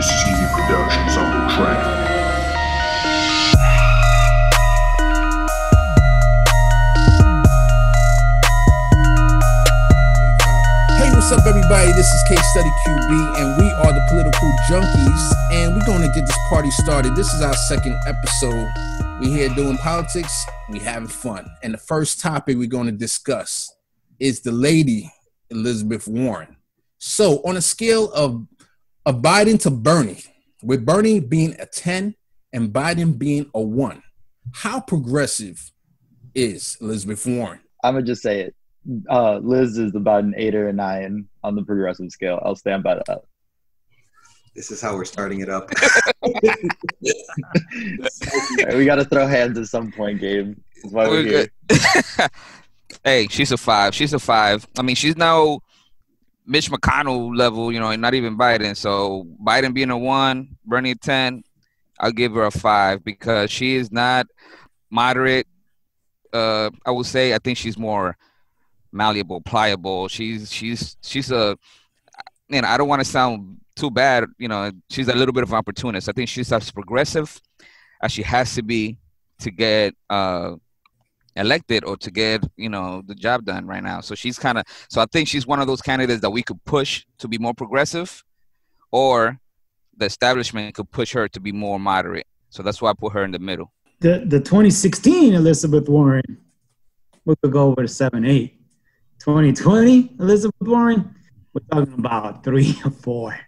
This is GIMI Productions on the track. What's up, everybody? This is Case Study QB, and we are the Political Junkies, and we're going to get this party started. This is our second episode. We're here doing politics, we having fun. And the first topic we're going to discuss is the lady, Elizabeth Warren. So on a scale of Biden to Bernie, with Bernie being a 10 and Biden being a 1, how progressive is Elizabeth Warren? I'm going to just say it. Liz is about an 8 or a 9 on the progressive scale. I'll stand by that. This is how we're starting it up. Right, we got to throw hands at some point, Gabe. That's why we're here. Hey, she's a 5. She's a 5. I mean, she's no Mitch McConnell level, not even Biden. So Biden being a 1, Bernie a 10, I'll give her a 5 because she is not moderate. I would say I think she's more malleable, pliable. She's a, I don't want to sound too bad, she's a little bit of an opportunist. I think she's as progressive as she has to be to get elected or to get the job done right now. So I think she's one of those candidates that we could push to be more progressive, or the establishment could push her to be more moderate. So that's why I put her in the middle. The 2016 Elizabeth Warren, we could go over to 7-8. 2020 Elizabeth Warren, we're talking about 3 or 4.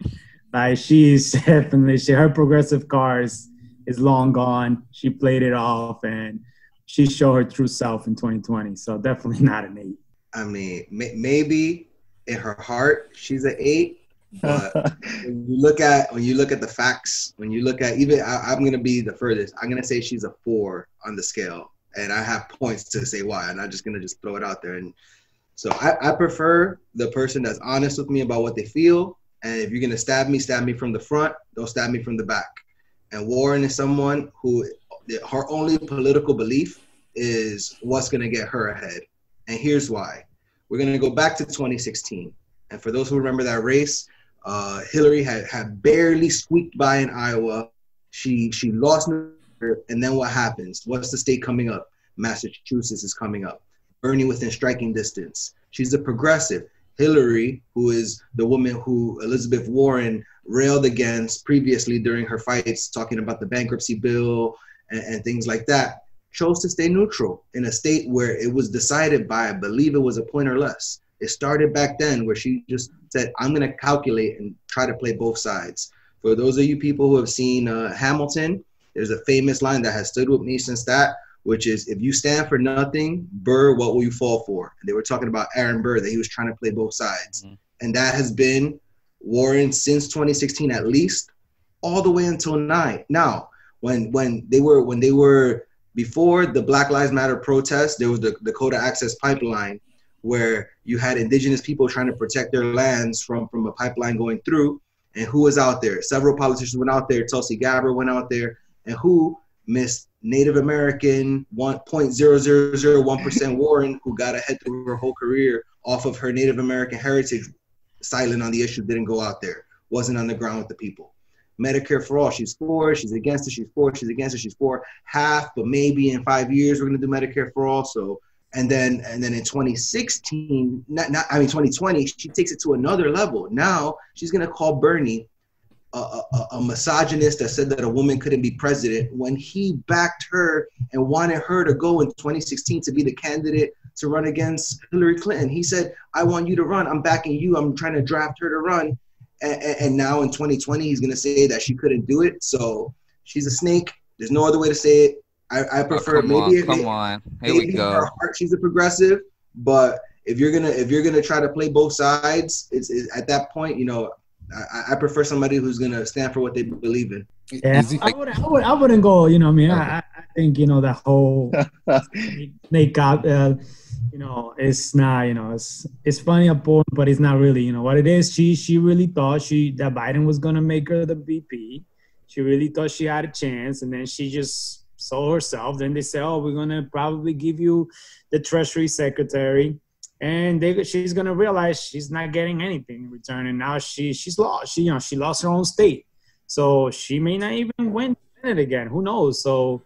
Like, she's definitely, her progressive cars is long gone. She played it off, and she showed her true self in 2020. So definitely not an 8. I mean, maybe in her heart she's an 8, but when you look at the facts, when you look at I'm going to be the furthest. I'm going to say she's a 4 on the scale, and I have points to say why. I'm not just going to just throw it out there. And so I prefer the person that's honest with me about what they feel. And if you're going to stab me from the front, don't stab me from the back. And Warren is someone who her only political belief is what's going to get her ahead. And here's why. We're going to go back to 2016. And for those who remember that race, Hillary had barely squeaked by in Iowa. She lost, and then what happens? What's the state coming up? Massachusetts is coming up. Bernie within striking distance. She's a progressive. Hillary, who is the woman who Elizabeth Warren railed against previously during her fights, talking about the bankruptcy bill and things like that, chose to stay neutral in a state where it was decided by, I believe it was a point or less. It started back then where she just said, I'm going to calculate and try to play both sides. For those of you people who have seen Hamilton, there's a famous line that has stood with me since that, which is, if you stand for nothing, Burr, what will you fall for? And they were talking about Aaron Burr, that he was trying to play both sides. Mm-hmm. And that has been Warren since 2016, at least, all the way until now. When they were before the Black Lives Matter protests, there was the Dakota Access Pipeline, where you had indigenous people trying to protect their lands from a pipeline going through. And who was out there? Several politicians went out there. Tulsi Gabbard went out there. And who missed? Native American 1.0001% Warren, who got ahead through her whole career off of her Native American heritage, silent on the issue, didn't go out there, wasn't on the ground with the people. Medicare for all, she's for, she's against it, she's for, she's against it, she's for. Half, but maybe in 5 years we're going to do Medicare for all. So, and then in 2016, 2020, she takes it to another level. Now she's going to call Bernie a misogynist that said that a woman couldn't be president, when he backed her and wanted her to go in 2016 to be the candidate to run against Hillary Clinton. He said, I want you to run. I'm backing you. I'm trying to draft her to run. And now in 2020, he's going to say that she couldn't do it. So she's a snake. There's no other way to say it. I prefer come on. Here we go. Her heart, she's a progressive, but if you're gonna try to play both sides, it's at that point, I prefer somebody who's going to stand for what they believe in. Yeah, I wouldn't go, I think, that whole snake out, it's not, it's funny a point, but it's not really, what it is. She really thought that Biden was going to make her the VP. She really thought she had a chance, and then she just sold herself. Then they said, we're going to probably give you the Treasury Secretary. And she's gonna realize she's not getting anything in return, and now she's lost. She lost her own state. So she may not even win it again. Who knows? So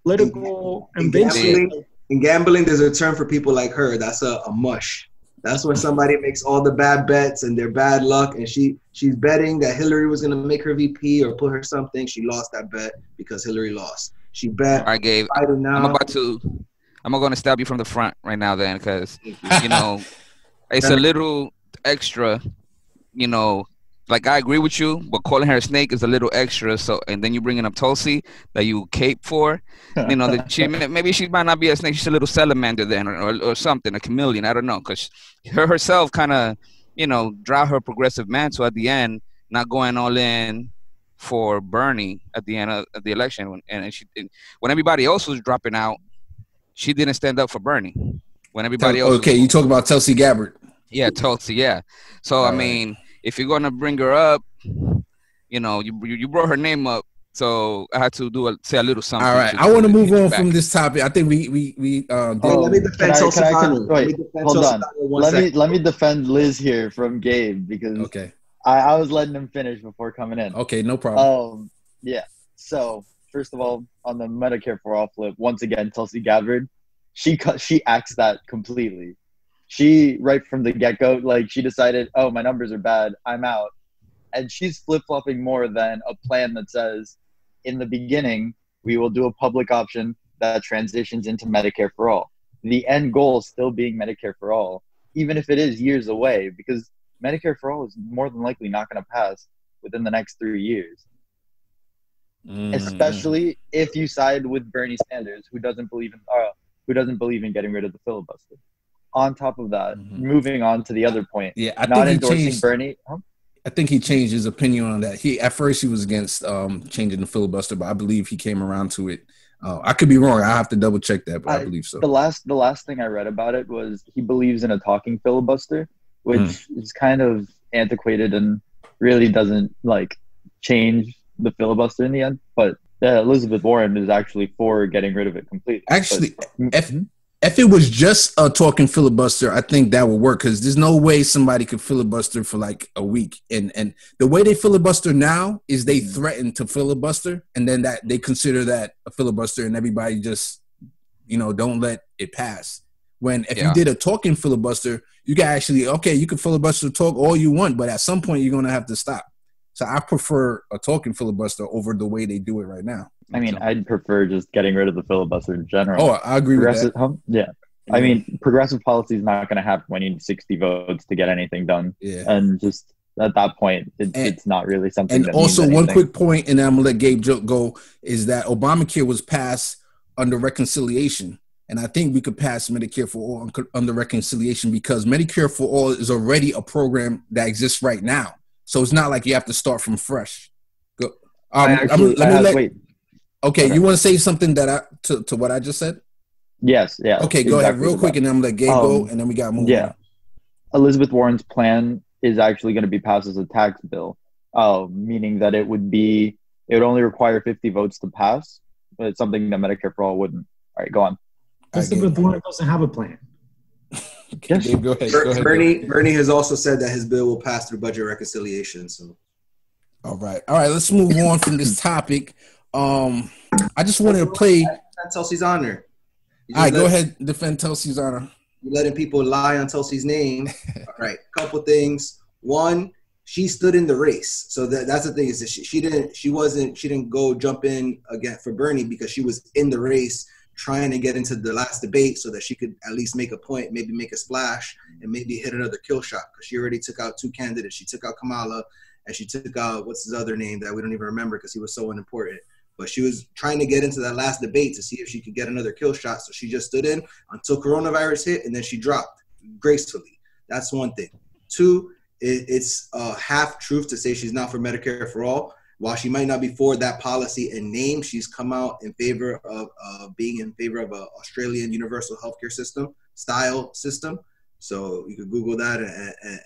political ambition. In gambling, there's a term for people like her. That's a mush. That's when somebody makes all the bad bets and their bad luck, and she's betting that Hillary was gonna make her VP or put her something. She lost that bet because Hillary lost. She bet. All right, Gabe. I'm going to stab you from the front right now, then, because you know it's a little extra. You know, like I agree with you, but calling her a snake is a little extra. So, and then you bringing up Tulsi that you cape for. You know that maybe she might not be a snake. She's a little salamander then, or something, a chameleon. I don't know, because her herself kind of, you know, draw her progressive mantle at the end, not going all in for Bernie at the end of the election, and when everybody else was dropping out, she didn't stand up for Bernie. When everybody else, okay, you talk about Tulsi Gabbard. Yeah, Tulsi. Yeah. So I mean, if you're gonna bring her up, you know, you brought her name up, so I had to say a little something. All right, I want to move on from this topic. I think we let me defend Tulsi. Hold on. Let me defend Liz here from Gabe because I was letting him finish before coming in. Okay, no problem. Yeah. So first of all, on the Medicare for All flip, once again, Tulsi Gabbard, she acts that completely. She, right from the get-go, like, she decided, oh, my numbers are bad, I'm out. And she's flip-flopping more than a plan that says, in the beginning, we will do a public option that transitions into Medicare for all. The end goal still being Medicare for all, even if it is years away, because Medicare for all is more than likely not going to pass within the next 3 years. Especially if you side with Bernie Sanders, who doesn't believe in getting rid of the filibuster. On top of that, moving on to the other point, I not think endorsing Bernie. I think he changed his opinion on that. At first he was against changing the filibuster, but I believe he came around to it. I could be wrong. I have to double check that, but I believe so. The last thing I read about it was he believes in a talking filibuster, which is kind of antiquated and really doesn't like change the filibuster in the end. But Elizabeth Warren is actually for getting rid of it completely. Actually, if it was just a talking filibuster, I think that would work because there's no way somebody could filibuster for like a week. And the way they filibuster now is they threaten to filibuster, and then that they consider that a filibuster, and everybody just, you know, don't let it pass. When if you did a talking filibuster, you can actually, you can filibuster talk all you want, but at some point you're going to have to stop. So I prefer a talking filibuster over the way they do it right now. I mean, I'd prefer just getting rid of the filibuster in general. Oh, I agree with that. Yeah. I mean, progressive policy is not going to happen when you need 60 votes to get anything done. Yeah. And just at that point, it's not really something and that also, means one quick point, and I'm going to let Gabe go, is that Obamacare was passed under reconciliation. And I think we could pass Medicare for all under reconciliation because Medicare for all is already a program that exists right now. So it's not like you have to start from fresh. Go. Wait. Okay, you want to say something that to what I just said? Yes, yeah. Okay, go ahead real quick, and then I'm going to let Gabe go, and then we got to move on. Elizabeth Warren's plan is actually going to be passed as a tax bill, meaning that it would only require 50 votes to pass, but it's something that Medicare for all wouldn't. All right, go on. Elizabeth Warren doesn't have a plan. Okay, Gabe, go ahead. Bernie has also said that his bill will pass through budget reconciliation. So, all right, let's move on from this topic. I just wanted to play Tulsi's honor. All right, go ahead, defend Tulsi's honor. You're letting people lie on Tulsi's name. All right, couple things. One, she stood in the race, so that's the thing is that she didn't go jump in again for Bernie because she was in the race trying to get into the last debate so that she could at least make a point, maybe make a splash, and maybe hit another kill shot because she already took out two candidates. She took out Kamala, and she took out what's his other name that we don't even remember because he was so unimportant. But she was trying to get into that last debate to see if she could get another kill shot. So she just stood in until coronavirus hit, and then she dropped gracefully. That's one thing. Two, it's a half truth to say she's not for Medicare for all. While she might not be for that policy in name, she's come out in favor of being in favor of an Australian universal healthcare style system. So you could Google that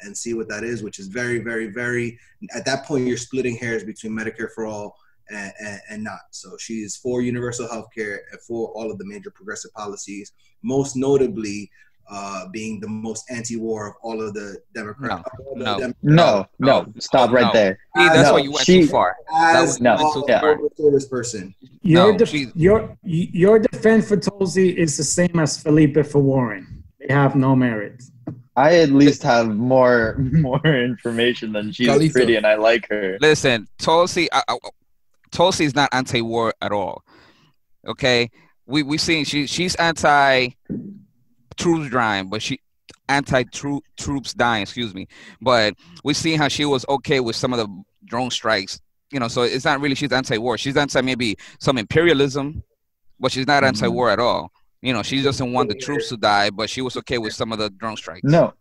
and see what that is, which is very, very, very, at that point, you're splitting hairs between Medicare for all and not. So she is for universal healthcare and for all of the major progressive policies, most notably being the most anti-war of all of the Democrats. No. Stop right there. See, that's No, why you went too far. As No, a yeah. public service person. Your she's- your defense for Tulsi is the same as Felipe for Warren. They have no merit. I at least have more information than she's Carlito. pretty and I like her. Listen, Tulsi is not anti-war at all. Okay, we seen she's anti-troops dying, but she anti-troops dying. Excuse me, but we seen how she was okay with some of the drone strikes. You know, so it's not really she's anti-war. She's anti maybe some imperialism, but she's not anti-war at all. You know, she doesn't want the troops to die, but she was okay with some of the drone strikes. No,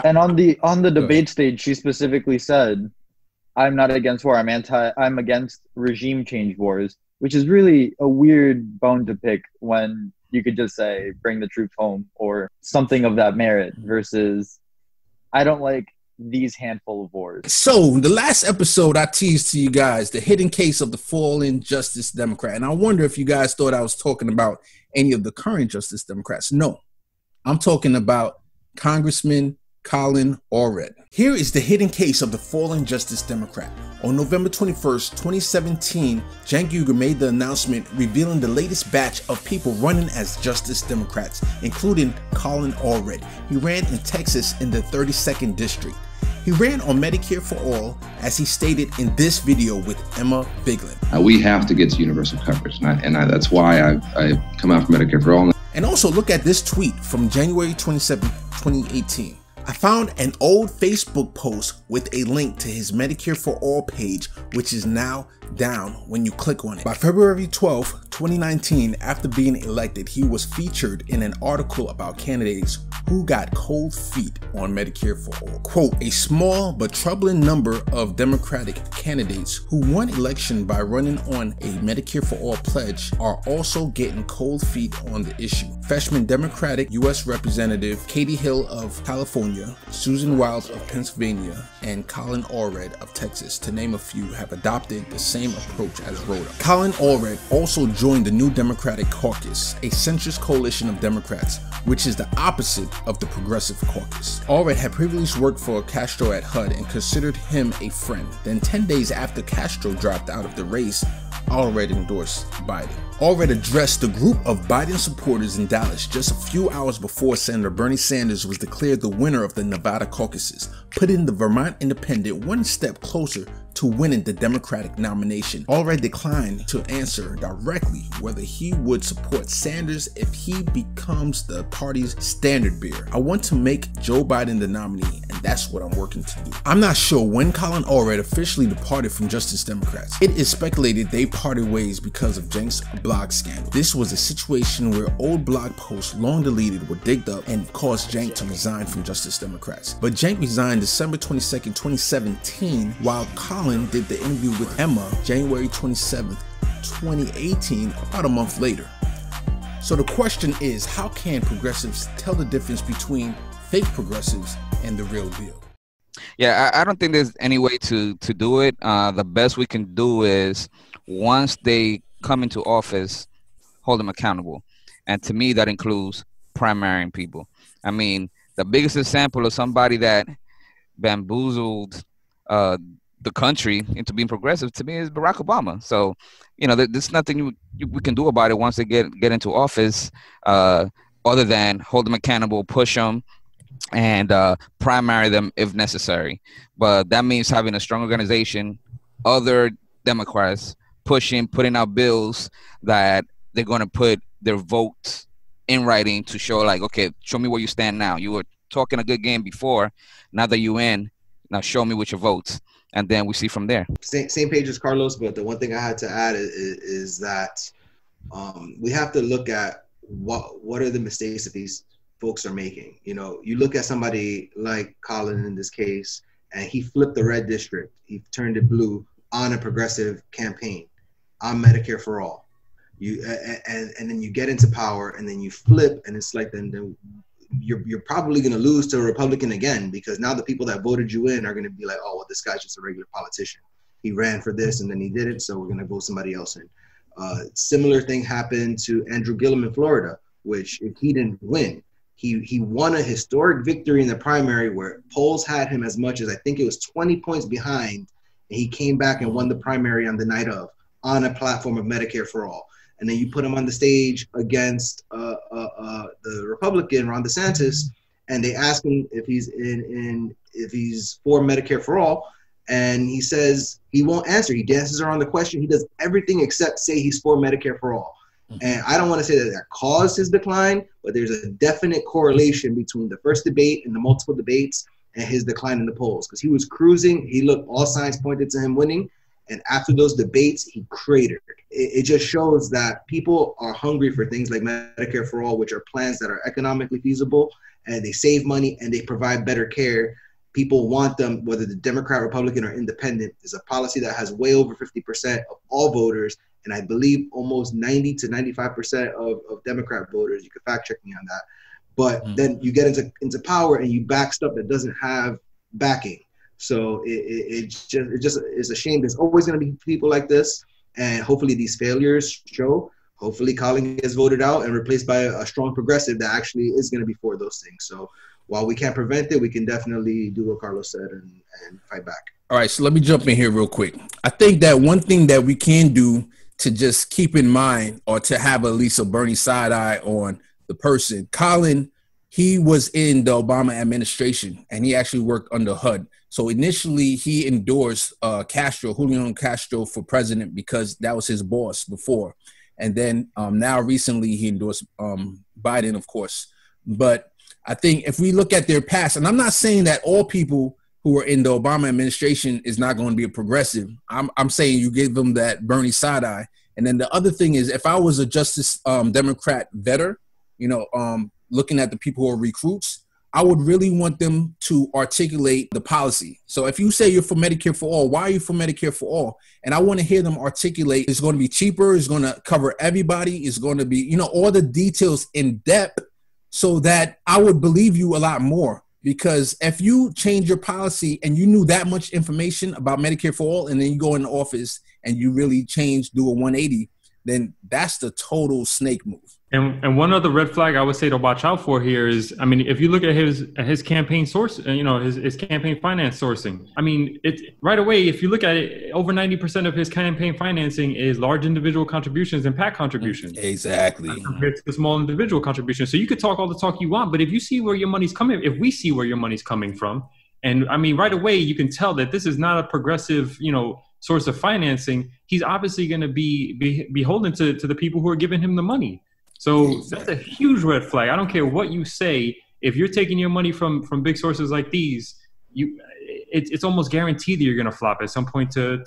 and on the debate stage, she specifically said, "I'm not against war. I'm against regime change wars," which is really a weird bone to pick when you could just say, "Bring the troops home" or something of that merit. Versus, I don't like these handful of wars. So the last episode I teased to you guys the hidden case of the fallen Justice Democrat, and I wonder if you guys thought I was talking about any of the current Justice Democrats. No, I'm talking about Congressman Colin Allred. Here is the hidden case of the fallen Justice Democrat. On November 21st, 2017, Cenk Uygur made the announcement revealing the latest batch of people running as Justice Democrats, including Colin Allred. He ran in Texas in the 32nd District. He ran on Medicare for All, as he stated in this video with Emma Biglin. We have to get to universal coverage, and that's why I come out for Medicare for All. And also look at this tweet from January 27, 2018. I found an old Facebook post with a link to his Medicare for All page, which is now down when you click on it. By February 12, 2019, after being elected, he was featured in an article about candidates who got cold feet on Medicare for All. Quote, a small but troubling number of Democratic candidates who won election by running on a Medicare for All pledge are also getting cold feet on the issue. Freshman Democratic U.S. Representative Katie Hill of California, Susan Wild of Pennsylvania, and Colin Allred of Texas, to name a few, have adopted the same approach as Rhoda. Colin Allred also joined the New Democratic Caucus, a centrist coalition of Democrats, which is the opposite of the Progressive Caucus. Allred had previously worked for Castro at HUD and considered him a friend. Then 10 days after Castro dropped out of the race, Allred endorsed Biden. Allred addressed the group of Biden supporters in Dallas just a few hours before Senator Bernie Sanders was declared the winner of the Nevada caucuses, putting the Vermont Independent one step closer to winning the Democratic nomination. Allred declined to answer directly whether he would support Sanders if he becomes the party's standard bearer. I want to make Joe Biden the nominee, and that's what I'm working to do. I'm not sure when Colin Allred officially departed from Justice Democrats. It is speculated they parted ways because of Cenk's blog scandal. This was a situation where old blog posts long deleted were digged up and caused Cenk to resign from Justice Democrats. But Cenk resigned December 22nd, 2017, while Colin did the interview with Emma January 27th, 2018, about a month later. So the question is, how can progressives tell the difference between fake progressives and the real deal? Yeah, I don't think there's any way to do it. The best we can do is once they come into office, hold them accountable. And to me, that includes primarying people. I mean, the biggest example of somebody that bamboozled the country into being progressive, to me, is Barack Obama. So, you know, there's nothing we can do about it once they get into office, other than hold them accountable, push them, and primary them if necessary. But that means having a strong organization, other Democrats putting out bills that they're going to put their votes in writing to show, like, okay, show me where you stand now. You were talking a good game before. Now that you in, now show me with your votes. And then we see from there. Same page as Carlos, but the one thing I had to add is that we have to look at what are the mistakes that these folks are making. You know, you look at somebody like Colin in this case, and he flipped the red district. He turned it blue on a progressive campaign, on Medicare for All. And then you get into power, and then you flip, and it's like then you're probably going to lose to a Republican again, because now the people that voted you in are going to be like, oh, well, this guy's just a regular politician. He ran for this and then he did it, so we're going to vote somebody else in. Similar thing happened to Andrew Gillum in Florida, which if he didn't win, He won a historic victory in the primary where polls had him as much as I think it was 20 points behind, and he came back and won the primary on the night of on a platform of Medicare for all. And then you put him on the stage against the Republican Ron DeSantis, and they ask him if he's if he's for Medicare for all, and he says he won't answer. He dances around the question. He does everything except say he's for Medicare for all. And I don't want to say that caused his decline, but there's a definite correlation between the first debate and the multiple debates and his decline in the polls. Because he was cruising, he looked, all signs pointed to him winning, and after those debates, he cratered. It just shows that people are hungry for things like Medicare for all, which are plans that are economically feasible, and they save money and they provide better care. People want them, whether the Democrat, Republican, or Independent. Is a policy that has way over 50% of all voters, and I believe almost 90 to 95% of Democrat voters. You can fact check me on that. But then you get into power and you back stuff that doesn't have backing. So it just is a shame. There's always going to be people like this, and hopefully these failures show. Hopefully Colin gets voted out and replaced by a strong progressive that actually is going to be for those things. So while we can't prevent it, we can definitely do what Carlos said and fight back. All right, so let me jump in here real quick. I think that one thing that we can do to just keep in mind, or to have at least a Bernie side eye on the person, Colin, he was in the Obama administration and he actually worked under HUD. So initially he endorsed Julian Castro for president because that was his boss before. And then now recently he endorsed Biden, of course. But I think if we look at their past, and I'm not saying that all people who are in the Obama administration is not going to be a progressive. I'm saying you give them that Bernie side eye. And then the other thing is, if I was a Justice Democrat vetter, looking at the people who are recruits, I would really want them to articulate the policy. So if you say you're for Medicare for all, why are you for Medicare for all? And I want to hear them articulate, it's going to be cheaper, it's going to cover everybody, it's going to be, all the details in depth, so that I would believe you a lot more. Because if you change your policy and you knew that much information about Medicare for all, and then you go in the office and you really do a 180, then that's the total snake move. And one other red flag I would say to watch out for here is, I mean, if you look at his campaign source, his campaign finance sourcing, I mean, it's right away, if you look at it, over 90% of his campaign financing is large individual contributions and PAC contributions. Exactly. Compared to the small individual contributions. So you could talk all the talk you want, but if you see where your money's coming, if we see where your money's coming from, and I mean, right away, you can tell that this is not a progressive, source of financing. He's obviously going to be beholden to the people who are giving him the money. So that's a huge red flag. I don't care what you say. If you're taking your money from big sources like these, it's almost guaranteed that you're going to flop at some point to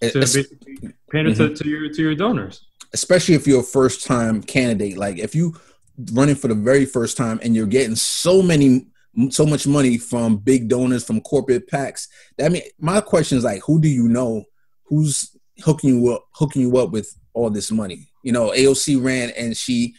basically pander to your donors. Especially if you're a first-time candidate. Like if you running for the very first time and you're getting so much money from big donors, from corporate PACs. My question is, like, who do you know who's hooking you up with all this money? AOC ran and she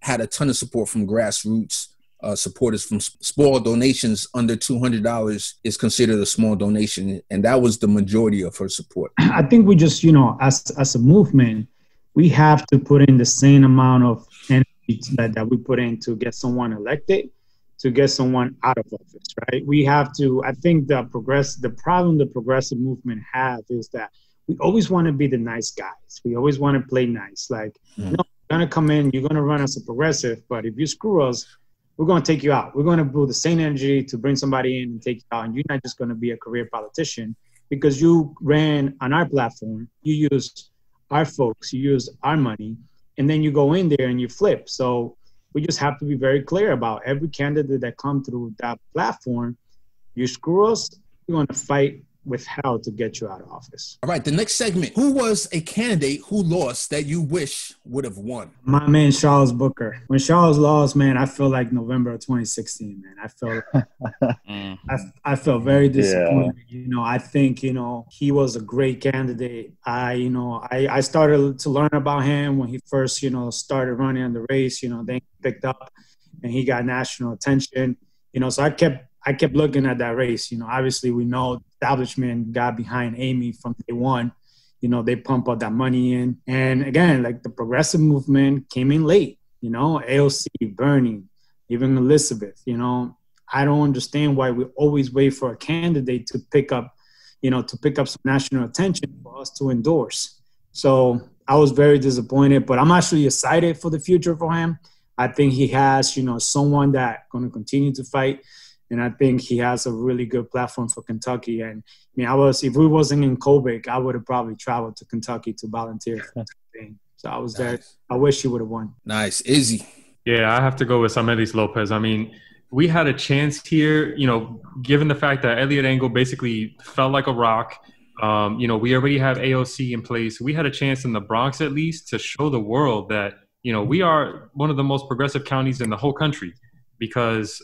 had a ton of support from grassroots supporters. From small donations under $200 is considered a small donation, and that was the majority of her support. I think we just, as a movement, we have to put in the same amount of energy that we put in to get someone elected, to get someone out of office, right? We have to. I think the problem the progressive movement have is that we always want to be the nice guys. We always want to play nice. Like, no, you're going to come in, you're going to run as a progressive, but if you screw us, we're going to take you out. We're going to put the same energy to bring somebody in and take you out. And you're not just going to be a career politician because you ran on our platform. You used our folks, you used our money, and then you go in there and you flip. So we just have to be very clear about every candidate that come through that platform. You screw us, we're going to fight with hell to get you out of office. All right, the next segment. Who was a candidate who lost that you wish would have won? My man, Charles Booker. When Charles lost, man, I feel like November of 2016, man. I felt very disappointed. Yeah. I think, he was a great candidate. I started to learn about him when he first, started running in the race, then he picked up and he got national attention, so I kept looking at that race. Obviously we know establishment got behind Amy from day one. They pump all that money in. And again, like the progressive movement came in late, AOC, Bernie, even Elizabeth. You know, I don't understand why we always wait for a candidate to pick up some national attention for us to endorse. So I was very disappointed, but I'm actually excited for the future for him. I think he has, someone that going to continue to fight. And I think he has a really good platform for Kentucky. And I mean, if we wasn't in Colbert, I would have probably traveled to Kentucky to volunteer for the campaign. So I was there. I wish he would have won. Nice. Izzy. Yeah, I have to go with Samelis Lopez. I mean, we had a chance here, given the fact that Elliot Engel basically felt like a rock. We already have AOC in place. We had a chance in the Bronx, at least, to show the world that, we are one of the most progressive counties in the whole country. Because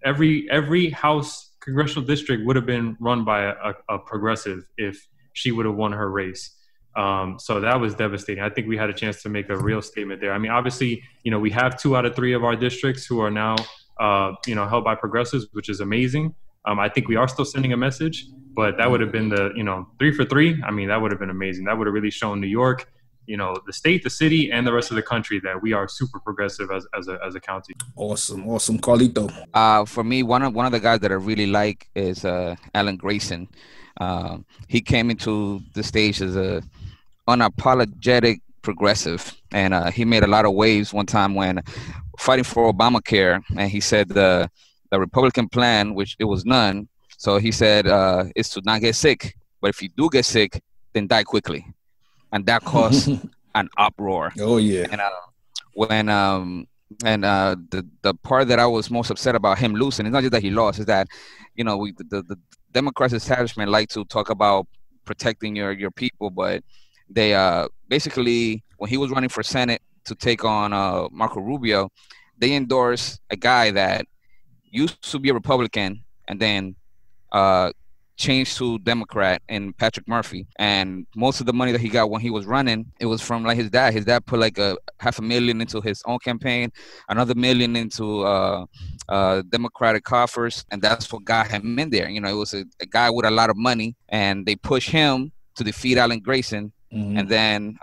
every House congressional district would have been run by a progressive if she would have won her race. So that was devastating. I think we had a chance to make a real statement there. I mean, obviously, we have 2 out of 3 of our districts who are now, held by progressives, which is amazing. I think we are still sending a message, but that would have been the, 3 for 3. I mean, that would have been amazing. That would have really shown New York, the state, the city, and the rest of the country that we are super progressive as a county. Awesome. Carlito. For me, one of the guys that I really like is Alan Grayson. He came into the stage as a unapologetic progressive, and he made a lot of waves one time when fighting for Obamacare, and he said the Republican plan, which it was none, so he said is to not get sick, but if you do get sick, then die quickly. And that caused an uproar. Oh yeah. And the part that I was most upset about him losing, it's not just that he lost, is that the Democrats establishment like to talk about protecting your people, but they basically, when he was running for Senate to take on Marco Rubio, they endorsed a guy that used to be a Republican and then changed to Democrat, and Patrick Murphy. And most of the money that he got when he was running, it was from like his dad. His dad put like $500,000 into his own campaign, another $1 million into Democratic coffers, and that's what got him in there. It was a guy with a lot of money, and they pushed him to defeat Alan Grayson, and then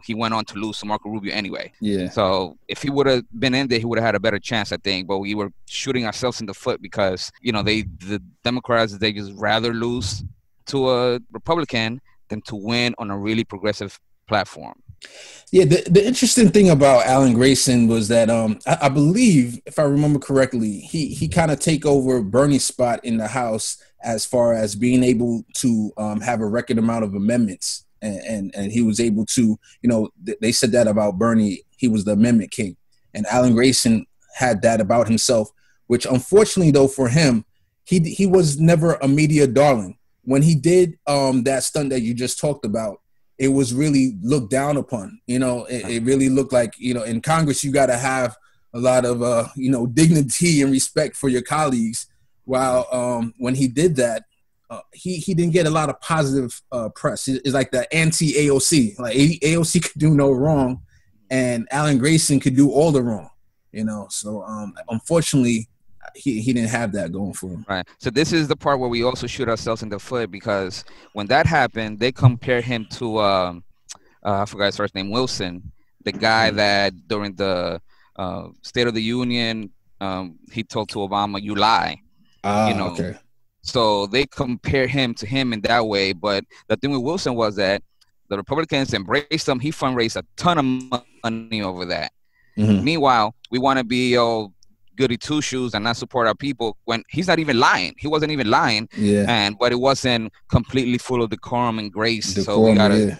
he went on to lose to Marco Rubio anyway. Yeah. So if he would have been in there, he would have had a better chance, I think. But we were shooting ourselves in the foot because, the Democrats, they just rather lose to a Republican than to win on a really progressive platform. Yeah, the interesting thing about Alan Grayson was that I believe, if I remember correctly, he kind of take over Bernie's spot in the House as far as being able to have a record amount of amendments. And he was able to, they said that about Bernie, he was the amendment king. And Alan Grayson had that about himself, which unfortunately, though, for him, he was never a media darling. When he did that stunt that you just talked about, it was really looked down upon. It really looked like, in Congress, you got to have a lot of, dignity and respect for your colleagues. While when he did that, he didn't get a lot of positive press. It's like the anti-AOC. Like AOC could do no wrong, and Alan Grayson could do all the wrong. So unfortunately, he didn't have that going for him. Right. So this is the part where we also shoot ourselves in the foot, because when that happened, they compared him to I forgot his first name, Wilson, the guy that during the State of the Union, he told to Obama, "You lie." Okay. So they compare him to him in that way. But the thing with Wilson was that the Republicans embraced him. He fundraised a ton of money over that. Meanwhile, we want to be goody two shoes and not support our people when he's not even lying. He wasn't even lying. Yeah. But it wasn't completely full of decorum and grace. So we gotta,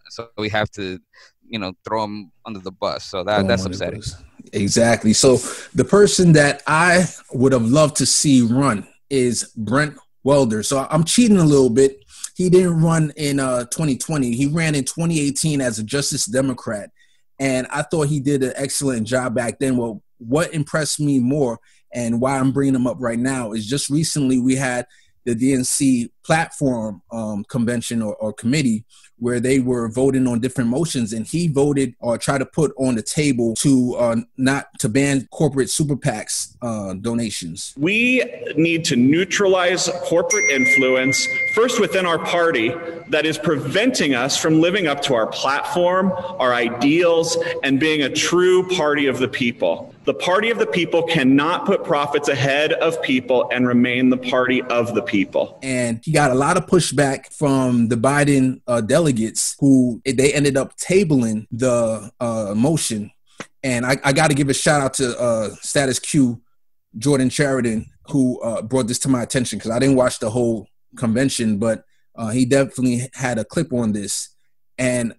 so we have to, throw him under the bus. So that's upsetting. Exactly. So the person that I would have loved to see run is Brent Welder. So I'm cheating a little bit. He didn't run in 2020. He ran in 2018 as a Justice Democrat. And I thought he did an excellent job back then. Well, what impressed me more and why I'm bringing him up right now is just recently we had the DNC platform convention or committee where they were voting on different motions, and he voted or tried to put on the table to not to ban corporate super PACs donations. We need to neutralize corporate influence first within our party that is preventing us from living up to our platform, our ideals, and being a true party of the people. The party of the people cannot put profits ahead of people and remain the party of the people. And he got a lot of pushback from the Biden delegates who they ended up tabling the motion. And I got to give a shout out to Status Q, Jordan Sheridan, who brought this to my attention because I didn't watch the whole convention, but he definitely had a clip on this. And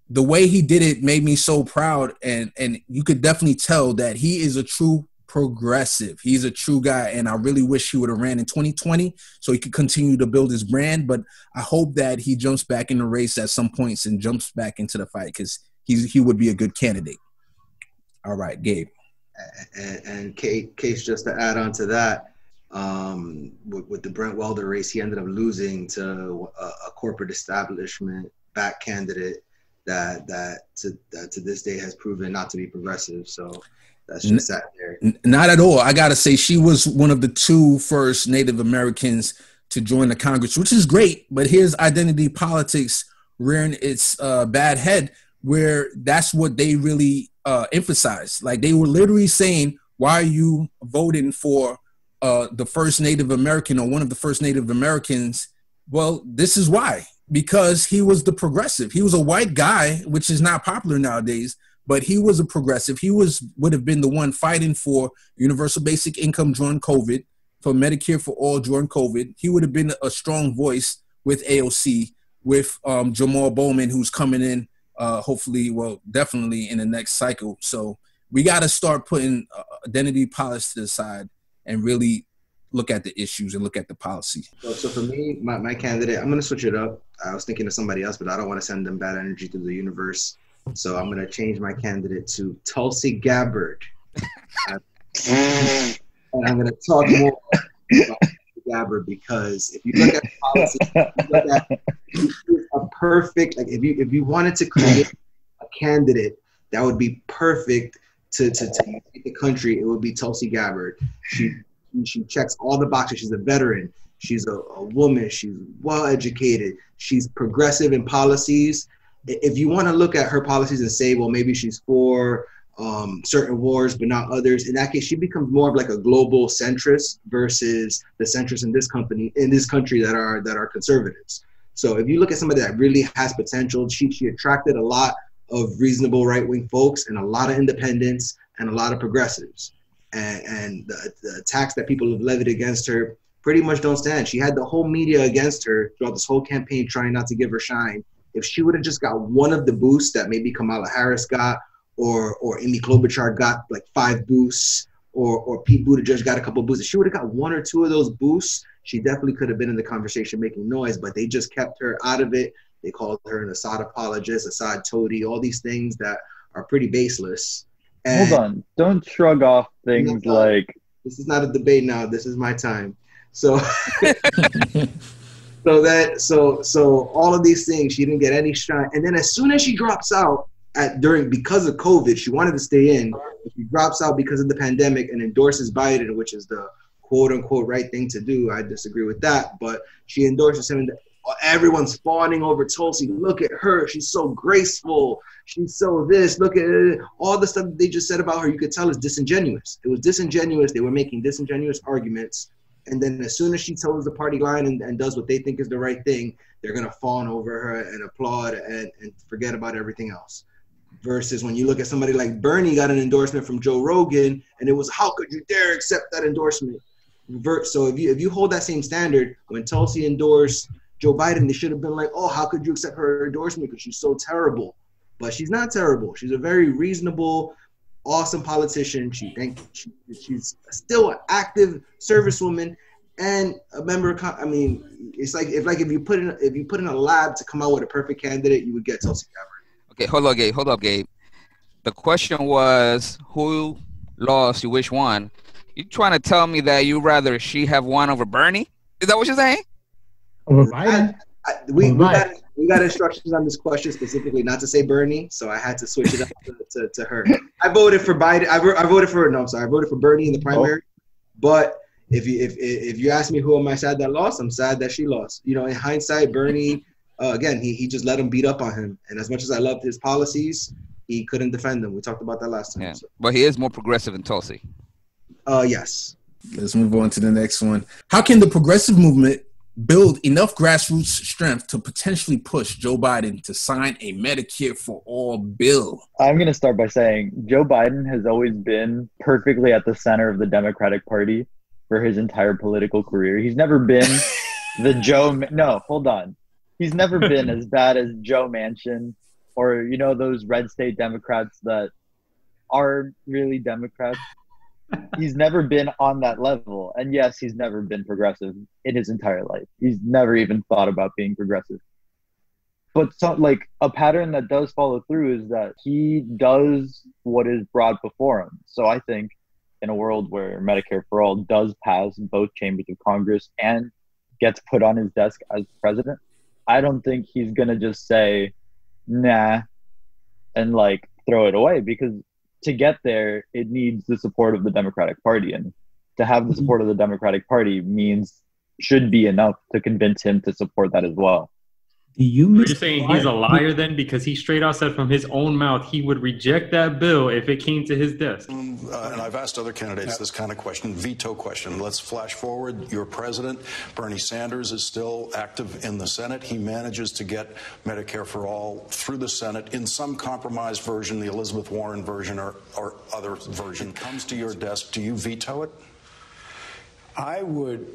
the way he did it made me so proud, and you could definitely tell that he is a true progressive. He's a true guy, and I really wish he would have ran in 2020 so he could continue to build his brand, but I hope that he jumps back in the race at some points and jumps back into the fight because he would be a good candidate. All right, Gabe. And Case, just to add on to that, with the Brent Welder race, he ended up losing to a corporate establishment back candidate that to this day has proven not to be progressive. So that's just sat there. Not at all. I gotta say, she was one of the 2 first Native Americans to join the Congress, which is great. But here's identity politics rearing its bad head, where that's what they really emphasized. Like they were literally saying, "Why are you voting for the first Native American or one of the first Native Americans?" Well, this is why. Because he was the progressive. He was a white guy, which is not popular nowadays, but he was a progressive. He would have been the one fighting for universal basic income during COVID, for Medicare for all during COVID. He would have been a strong voice with AOC, with Jamal Bowman, who's coming in, hopefully, well, definitely in the next cycle. So we got to start putting identity politics to the side and really look at the issues and look at the policy. So for me, my candidate, I'm going to switch it up. I was thinking of somebody else, but I don't want to send them bad energy through the universe. So I'm going to change my candidate to Tulsi Gabbard. And I'm going to talk more about Tulsi Gabbard because if you look at policy, a perfect, like if you wanted to create a candidate that would be perfect to take the country, it would be Tulsi Gabbard. She checks all the boxes. She's a veteran. She's a woman. She's well-educated. She's progressive in policies. If you want to look at her policies and say, well, maybe she's for certain wars, but not others, in that case, she becomes more of like a global centrist versus the centrists in this country that are conservatives. So if you look at somebody that really has potential, she attracted a lot of reasonable right-wing folks and a lot of independents and a lot of progressives. And the attacks that people have levied against her pretty much don't stand. She had the whole media against her throughout this whole campaign, trying not to give her shine. If she would have just got one of the boosts that maybe Kamala Harris got, or Amy Klobuchar got like 5 boosts, or Pete Buttigieg got a couple boosts, if she would have got 1 or 2 of those boosts, she definitely could have been in the conversation making noise, but they just kept her out of it. They called her an Assad apologist, Assad toady, all these things that are pretty baseless. And hold on, don't shrug off things like this is not a debate now. This is my time. So, so all of these things, she didn't get any shine. And then as soon as she drops out because of COVID, she wanted to stay in. She drops out because of the pandemic and endorses Biden, which is the quote unquote right thing to do. I disagree with that, but she endorses him. Everyone's fawning over Tulsi. Look at her. She's so graceful. She's so this. Look at it. All the stuff they just said about her, you could tell is disingenuous. It was disingenuous. They were making disingenuous arguments. And then as soon as she toes the party line and does what they think is the right thing, they're going to fawn over her and applaud and forget about everything else. Versus when you look at somebody like Bernie got an endorsement from Joe Rogan, and it was, how could you dare accept that endorsement? So if you hold that same standard, when Tulsi endorsed Joe Biden, they should have been like, oh, how could you accept her endorsement because she's so terrible? But she's not terrible. She's a very reasonable, awesome politician. She's still an active servicewoman and a member of. I mean, it's like if you put in a lab to come out with a perfect candidate, you would get Tulsi Gabbard. Okay, hold up, Gabe. The question was who lost, you wish won. You trying to tell me that you rather she have won over Bernie? Is that what you're saying? Over Biden? We got instructions on this question specifically not to say Bernie, so I had to switch it up to her. I voted for Biden. I voted for Bernie in the primary. But if you ask me who am I sad that lost, I'm sad that she lost. You know, in hindsight, Bernie, again, he just let him beat up on him. And as much as I loved his policies, he couldn't defend them. We talked about that last time. Yeah. But he is more progressive than Tulsi. Yes. Let's move on to the next one. How can the progressive movement build enough grassroots strength to potentially push Joe Biden to sign a Medicare for All bill? I'm going to start by saying Joe Biden has always been perfectly at the center of the Democratic Party for his entire political career. He's never been the no, hold on. He's never been as bad as Joe Manchin or, you know, those red state Democrats that are really Democrats. He's never been on that level. And yes, he's never been progressive in his entire life. He's never even thought about being progressive. But a pattern that does follow through is that he does what is brought before him. So I think in a world where Medicare for All does pass both chambers of Congress and gets put on his desk as president, I don't think he's going to just say, nah, and throw it away, because to get there, it needs the support of the Democratic Party. And to have the support of the Democratic Party should be enough to convince him to support that as well. You're saying he's a liar then, because he straight out said from his own mouth he would reject that bill if it came to his desk. And I've asked other candidates this kind of question, veto question. Let's flash forward. Your president, Bernie Sanders, is still active in the Senate. He manages to get Medicare for All through the Senate in some compromised version, the Elizabeth Warren version or other version. It comes to your desk. Do you veto it? I would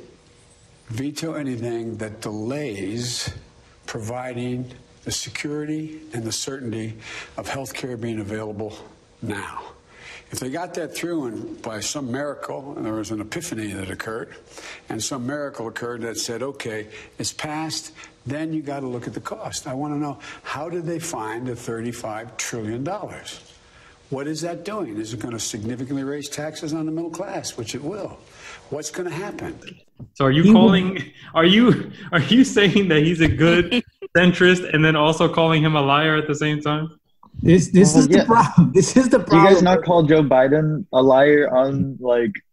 veto anything that delays providing the security and the certainty of health care being available now. If they got that through and by some miracle, and there was an epiphany that occurred, and some miracle occurred that said, okay, it's passed, then you got to look at the cost. I want to know, how did they find the $35 trillion? What is that doing? Is it going to significantly raise taxes on the middle class, which it will? What's going to happen? So are you saying that he's a good centrist and then also calling him a liar at the same time? This is the problem. This is the problem. Do you guys not call Joe Biden a liar on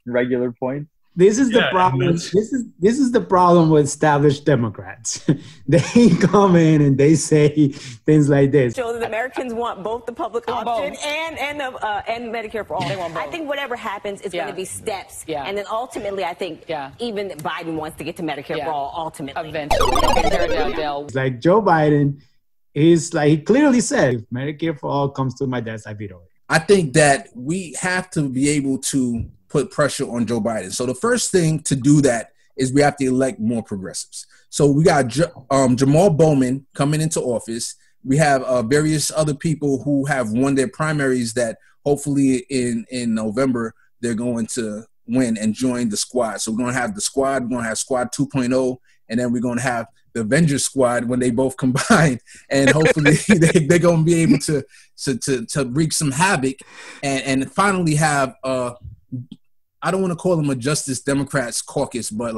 regular points? This is the problem. This is the problem with established Democrats. They come in and they say things like this. Show that Americans want both the public option and Medicare for All. They want both. I think whatever happens is going to be steps, and then ultimately, I think even Biden wants to get to Medicare for All. Ultimately, eventually, it's like Joe Biden is he clearly said, if Medicare for All comes to my desk, I veto it. I think that we have to be able to put pressure on Joe Biden. So the first thing to do that is we have to elect more progressives. So we got Jamal Bowman coming into office. We have various other people who have won their primaries that hopefully in November they're going to win and join the squad. So we're going to have the squad. We're going to have Squad 2.0, and then we're going to have the Avengers Squad when they both combine, and hopefully they're going to be able to wreak some havoc and finally have I don't want to call them a Justice Democrats caucus, but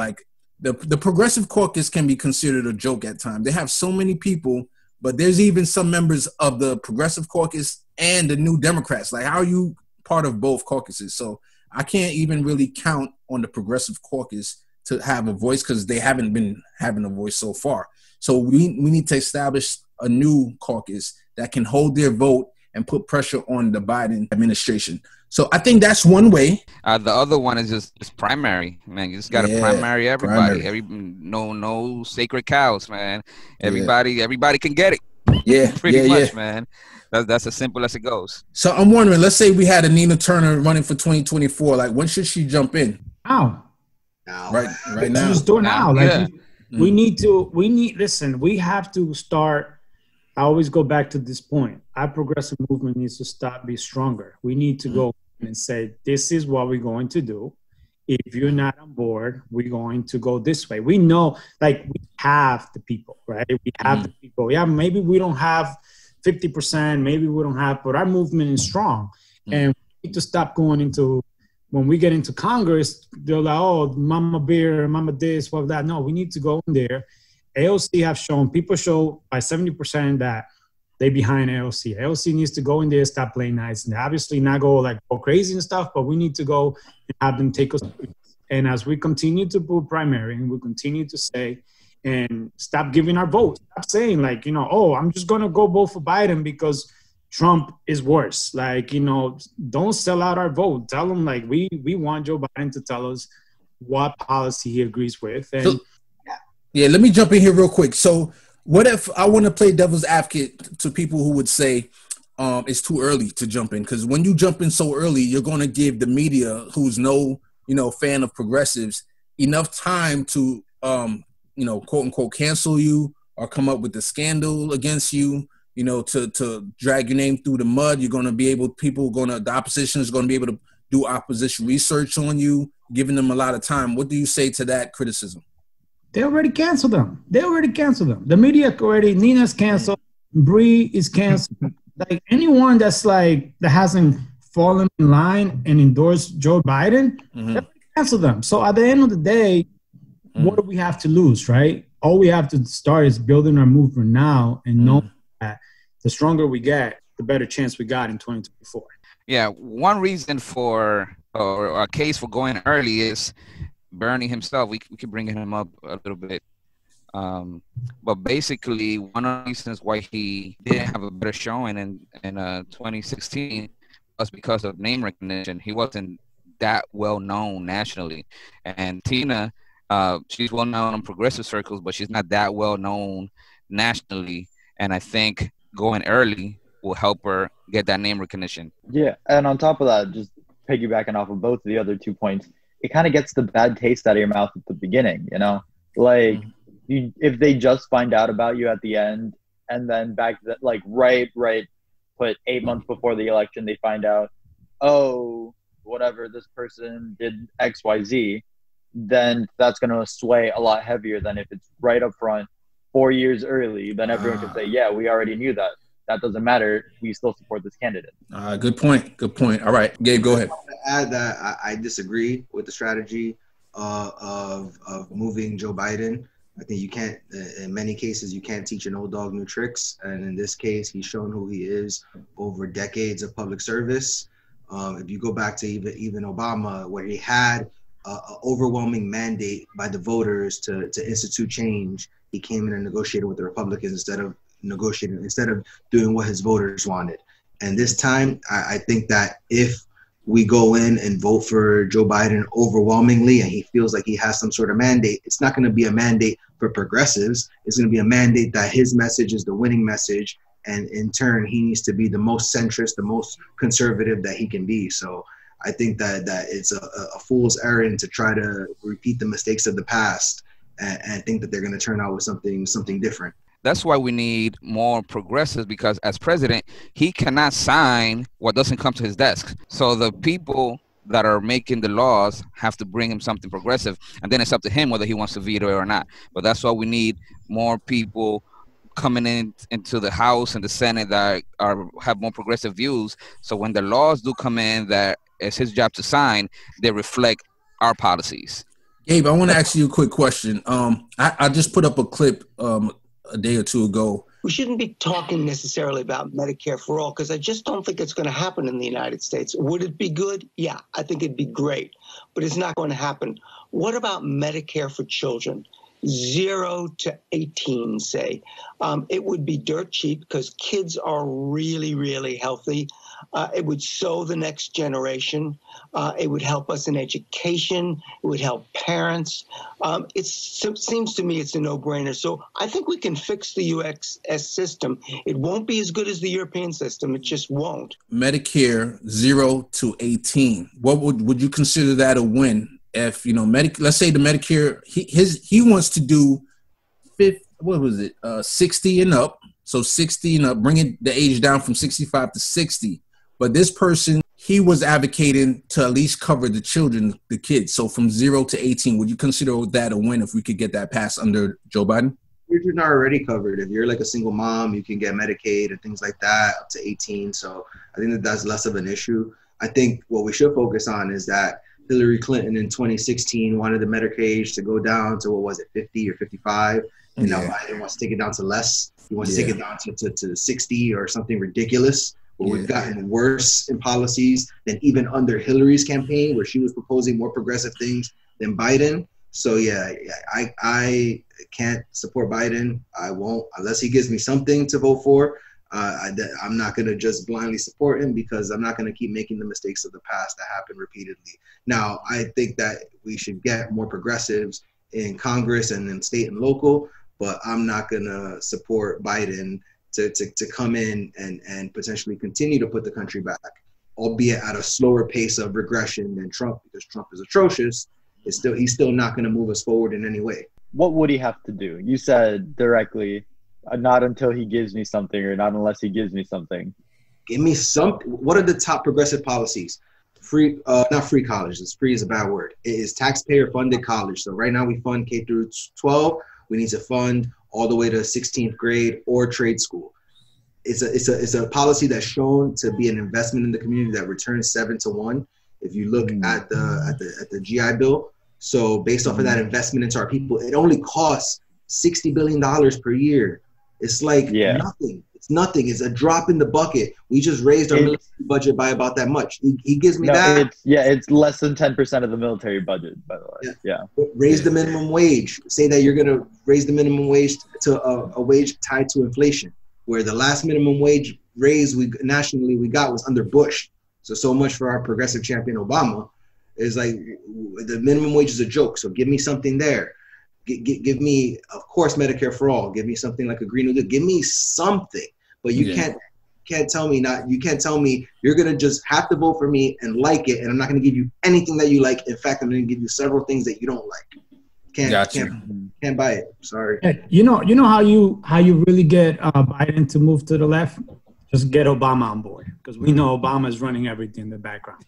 the Progressive Caucus can be considered a joke at times. They have so many people, but there's even some members of the Progressive Caucus and the New Democrats. How are you part of both caucuses? So I can't even really count on the Progressive Caucus to have a voice, because they haven't been having a voice so far. So we need to establish a new caucus that can hold their vote and put pressure on the Biden administration. So I think that's one way. The other one is just primary, man. You just got to primary everybody. No sacred cows, man. Everybody can get it. Yeah, pretty much, man. That's as simple as it goes. So I'm wondering, let's say we had a Nina Turner running for 2024. When should she jump in? Now. Right now. Just do it now. Listen, we have to start. I always go back to this point. Our progressive movement needs to be stronger. We need to go and say, this is what we're going to do. If you're not on board, we're going to go this way. We know, we have the people, right? We have the people. Yeah, maybe we don't have 50%, maybe we don't have, but our movement is strong. And we need to stop going into, when we get into Congress, they're like, oh, mama beer, mama this, what that. No, we need to go in there. AOC have shown, people show by 70% that they behind AOC. AOC needs to go in there, stop playing nice, and obviously not go crazy and stuff, but we need to go and have them take us. And as we continue to put primary, and we continue to say, and stop giving our votes, stop saying I'm just going to go vote for Biden because Trump is worse. Like, you know, don't sell out our vote. Tell them, like, we want Joe Biden to tell us what policy he agrees with. And so, yeah, let me jump in here real quick. So what if I want to play devil's advocate to people who would say it's too early to jump in? Because when you jump in so early, you're going to give the media, who's no, you know, fan of progressives, enough time to, you know, quote unquote, cancel you or come up with a scandal against you, you know, to drag your name through the mud. You're going to be able, the opposition is going to be able to do opposition research on you, giving them a lot of time. What do you say to that criticism? They already canceled them. The media already, Nina's canceled, Bree is canceled. Like, anyone that's like, that hasn't fallen in line and endorsed Joe Biden, they cancel them. So at the end of the day, what do we have to lose, right? All we have to start is building our movement now and know that the stronger we get, the better chance we got in 2024. Yeah, one reason for, or a case for going early is Bernie himself. We could bring him up a little bit. But basically, one of the reasons why he didn't have a better showing in 2016 was because of name recognition. He wasn't that well known nationally. And Tina, she's well known in progressive circles, but she's not that well known nationally. And I think going early will help her get that name recognition. Yeah, and on top of that, just piggybacking off of both of the other 2 points, it kind of gets the bad taste out of your mouth at the beginning, you know? Like, if they just find out about you at the end, and then right, put 8 months before the election, they find out, oh, whatever, this person did X, Y, Z, then that's going to sway a lot heavier than if it's right up front, 4 years early. Then everyone can say, yeah, we already knew that. That doesn't matter. We still support this candidate. Good point. All right, Gabe, go ahead. To add that I disagree with the strategy of moving Joe Biden. I think you can't, in many cases, you can't teach an old dog new tricks. And in this case, he's shown who he is over decades of public service. If you go back to even Obama, where he had an overwhelming mandate by the voters to institute change, he came in and negotiated with the Republicans instead of doing what his voters wanted. And this time, I think that if we go in and vote for Joe Biden overwhelmingly and he feels like he has some sort of mandate, it's not going to be a mandate for progressives. It's going to be a mandate that his message is the winning message. And in turn, he needs to be the most centrist, the most conservative that he can be. So I think that it's a fool's errand to try to repeat the mistakes of the past and think that they're going to turn out with something different. That's why we need more progressives, because as president, he cannot sign what doesn't come to his desk. So the people that are making the laws have to bring him something progressive, and then it's up to him whether he wants to veto it or not. But that's why we need more people coming into the House and the Senate that have more progressive views. So when the laws do come in that it's his job to sign, they reflect our policies. Gabe, I want to ask you a quick question. I just put up a clip a day or two ago. We shouldn't be talking necessarily about Medicare for all, because I just don't think it's going to happen in the United States. Would it be good? Yeah, I think it'd be great, but it's not going to happen. What about Medicare for children? 0 to 18, say. It would be dirt cheap because kids are really, really healthy. It would sow the next generation. It would help us in education. It would help parents. It seems to me it's a no-brainer. So I think we can fix the U.S. system. It won't be as good as the European system. It just won't. Medicare 0 to 18. What would you consider that a win? If, you know, let's say the Medicare, he wants to do 60 and up. So 60 and up, bringing the age down from 65 to 60. But this person, he was advocating to at least cover the children, the kids. So from 0 to 18, would you consider that a win if we could get that passed under Joe Biden? You're not already covered. If you're like a single mom, you can get Medicaid and things like that up to 18. So I think that's less of an issue. I think what we should focus on is that Hillary Clinton in 2016 wanted the Medicare age to go down to, 50 or 55? You know, Biden wants to take it down to less. He wants to take it down to 60 or something ridiculous. But we've gotten worse in policies than even under Hillary's campaign, where she was proposing more progressive things than Biden. So, I can't support Biden. I won't unless he gives me something to vote for. I'm not going to just blindly support him because I'm not going to keep making the mistakes of the past that happened repeatedly. Now, I think that we should get more progressives in Congress and in state and local, but I'm not going to support Biden to come in and potentially continue to put the country back, albeit at a slower pace of regression than Trump, because Trump is atrocious. He's still not going to move us forward in any way. What would he have to do? You said directly, not until he gives me something, or not unless he gives me something. Give me something. What are the top progressive policies? Free, not free colleges. Free is a bad word. It is taxpayer funded college. So right now we fund K through 12. We need to fund all the way to 16th grade or trade school. It's a policy that's shown to be an investment in the community that returns 7 to 1. If you look at the GI Bill, so based off of that investment into our people, it only costs $60 billion per year. It's like nothing. It's nothing. It's a drop in the bucket. We just raised our military budget by about that much. He gives me that. It's less than 10% of the military budget, by the way. Yeah. Raise the minimum wage. Say that you're going to raise the minimum wage to a wage tied to inflation, where the last minimum wage raise nationally we got was under Bush. So much for our progressive champion Obama. It's like the minimum wage is a joke. So give me something there. Give me, of course, Medicare for all. Give me something like a Green New Deal. Give me something. But you can't tell me you're gonna just have to vote for me and like it, and I'm not gonna give you anything that you like. In fact, I'm gonna give you several things that you don't like. Can't buy it. Sorry. You know how you really get Biden to move to the left? Just get Obama on board, because we know Obama is running everything in the background.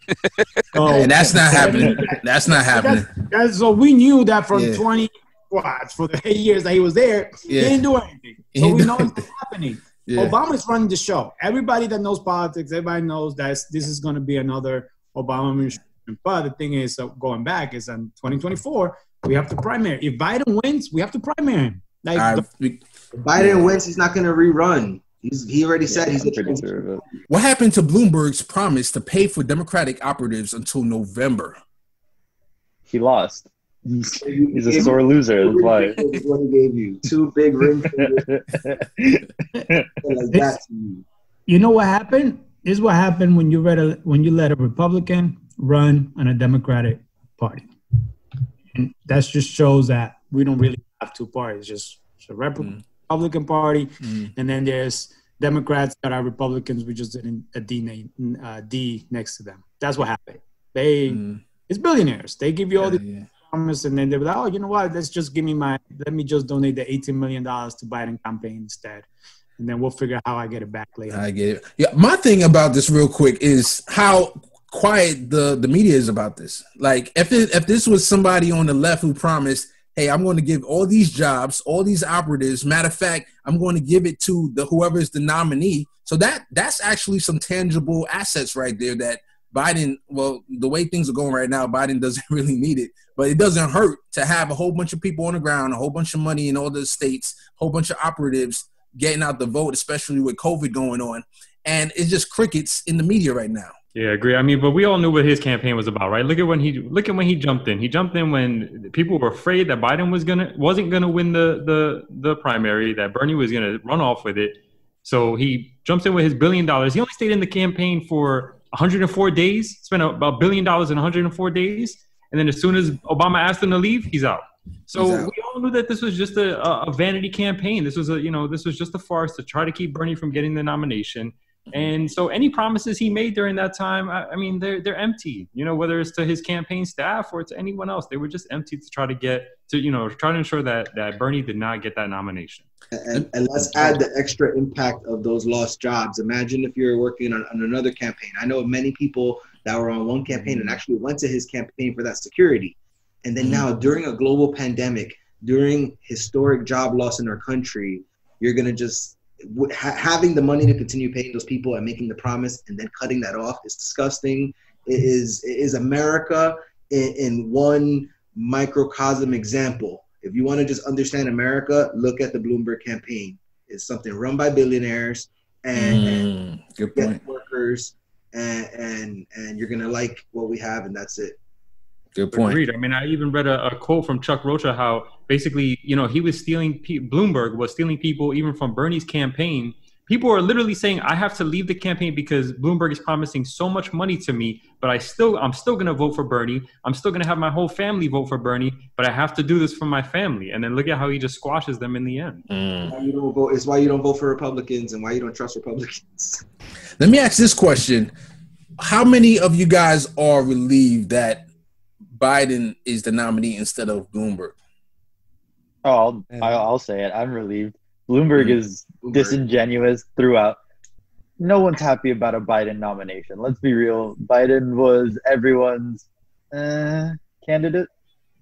So, and that's not happening. That's not happening. So we knew that from for the 8 years that he was there, he didn't do anything. So we know it's not happening. Obama is running the show. Everybody that knows politics, everybody knows that this is going to be another Obama administration. But the thing is, going back, is in 2024, we have to primary. If Biden wins, we have to primary him. If Biden wins, he's not going to rerun. He already said he's pretty sure of it. What happened to Bloomberg's promise to pay for Democratic operatives until November? He lost. He's a sore loser. That's why. What he gave you 2 big rings. You know what happened? This is what happened when you let a Republican run on a Democratic party, and that just shows that we don't really have 2 parties. Just a Republican Party, and then there's Democrats that are Republicans. We just did a D next to them. That's what happened. It's billionaires. They give you all the promise, and then they're like, oh, you know what? Let me just donate the $18 million to Biden campaign instead, and then we'll figure out how I get it back later. I get it. Yeah, my thing about this real quick is how quiet the media is about this. Like, if this was somebody on the left who promised, hey, I'm going to give all these jobs, all these operatives. Matter of fact, I'm going to give it to whoever is the nominee. So that's actually some tangible assets right there that Biden, well, the way things are going right now, Biden doesn't really need it. But it doesn't hurt to have a whole bunch of people on the ground, a whole bunch of money in all the states, a whole bunch of operatives getting out the vote, especially with COVID going on. And it's just crickets in the media right now. Yeah, I agree. I mean, but we all knew what his campaign was about, right? Look at when he jumped in. He jumped in when people were afraid that Biden wasn't gonna win the primary, that Bernie was gonna run off with it. So he jumps in with his $1 billion. He only stayed in the campaign for 104 days, spent about $1 billion in 104 days, and then as soon as Obama asked him to leave, he's out. So we all knew that this was just a vanity campaign. This was just a farce to try to keep Bernie from getting the nomination. And so any promises he made during that time, I mean, they're empty, whether it's to his campaign staff or to anyone else. They were just empty to try to ensure that Bernie did not get that nomination. And let's add the extra impact of those lost jobs. Imagine if you're working on another campaign. I know of many people that were on one campaign and actually went to his campaign for that security. And then now during a global pandemic, during historic job loss in our country, you're going to just having the money to continue paying those people and making the promise and then cutting that off is disgusting. It is America in one microcosm example. If you want to just understand America, look at the Bloomberg campaign. It's something run by billionaires and good point. Workers, and you're gonna like what we have, and that's it. Good point. Agreed. I mean, I even read a quote from Chuck Rocha how basically, he was stealing. Bloomberg was stealing people even from Bernie's campaign people are literally saying I have to leave the campaign because Bloomberg is promising so much money to me, but I'm still going to vote for Bernie. I'm still going to have my whole family vote for Bernie, but I have to do this for my family. And then look at how he just squashes them in the end. Why you don't vote? It's why you don't vote for Republicans and why you don't trust Republicans. Let me ask this question. How many of you guys are relieved that Biden is the nominee instead of Bloomberg? Oh, I'll say it. I'm relieved. Bloomberg is disingenuous throughout. No one's happy about a Biden nomination. Let's be real. Biden was everyone's candidate,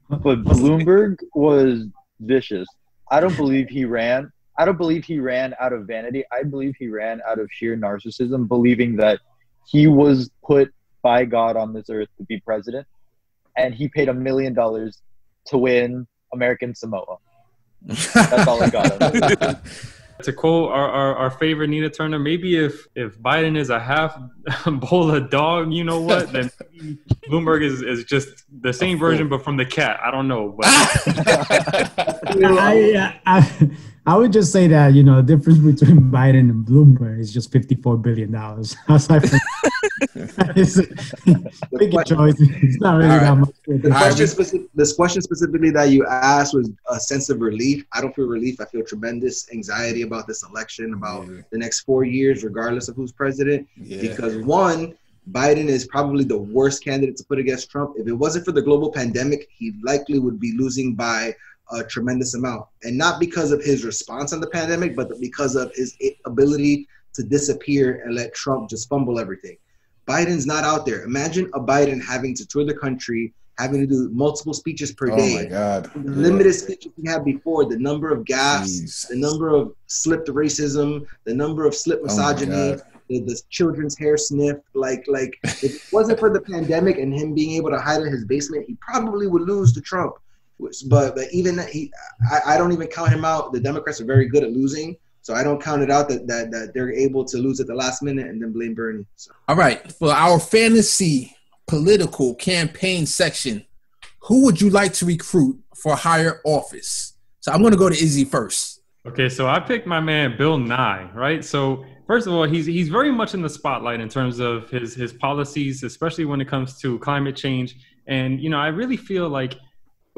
but Bloomberg was vicious. I don't believe he ran. I don't believe he ran out of vanity. I believe he ran out of sheer narcissism, believing that he was put by God on this earth to be president, and he paid $1 million to win American Samoa. That's all I got. To quote our favorite Nina Turner, maybe if Biden is a half bowl of dog, you know what, then Bloomberg is just the same version but from the cat. I don't know. But I would just say that, you know, the difference between Biden and Bloomberg is just $54 billion. Aside from pick a choice. It's not really that much. This question specifically that you asked was a sense of relief. I don't feel relief. I feel tremendous anxiety about this election, about the next 4 years, regardless of who's president. Because one, Biden is probably the worst candidate to put against Trump. If it wasn't for the global pandemic, he likely would be losing by a tremendous amount. And not because of his response on the pandemic, but because of his ability to disappear and let Trump just fumble everything. Biden's not out there. Imagine a Biden having to tour the country, having to do multiple speeches per day. Oh my God. The limited speeches he had before, the number of gaffes, the number of slipped racism, the number of slipped misogyny, the children's hair sniff. Like if it wasn't for the pandemic and him being able to hide in his basement, he probably would lose to Trump. But even that, I don't even count him out. The Democrats are very good at losing, so I don't count it out that they're able to lose at the last minute and then blame Bernie. So. All right, for our fantasy political campaign section, who would you like to recruit for higher office? So I'm going to go to Izzy first. Okay, so I picked my man Bill Nye, right? So first of all, he's very much in the spotlight in terms of his policies, especially when it comes to climate change. And you know, I really feel like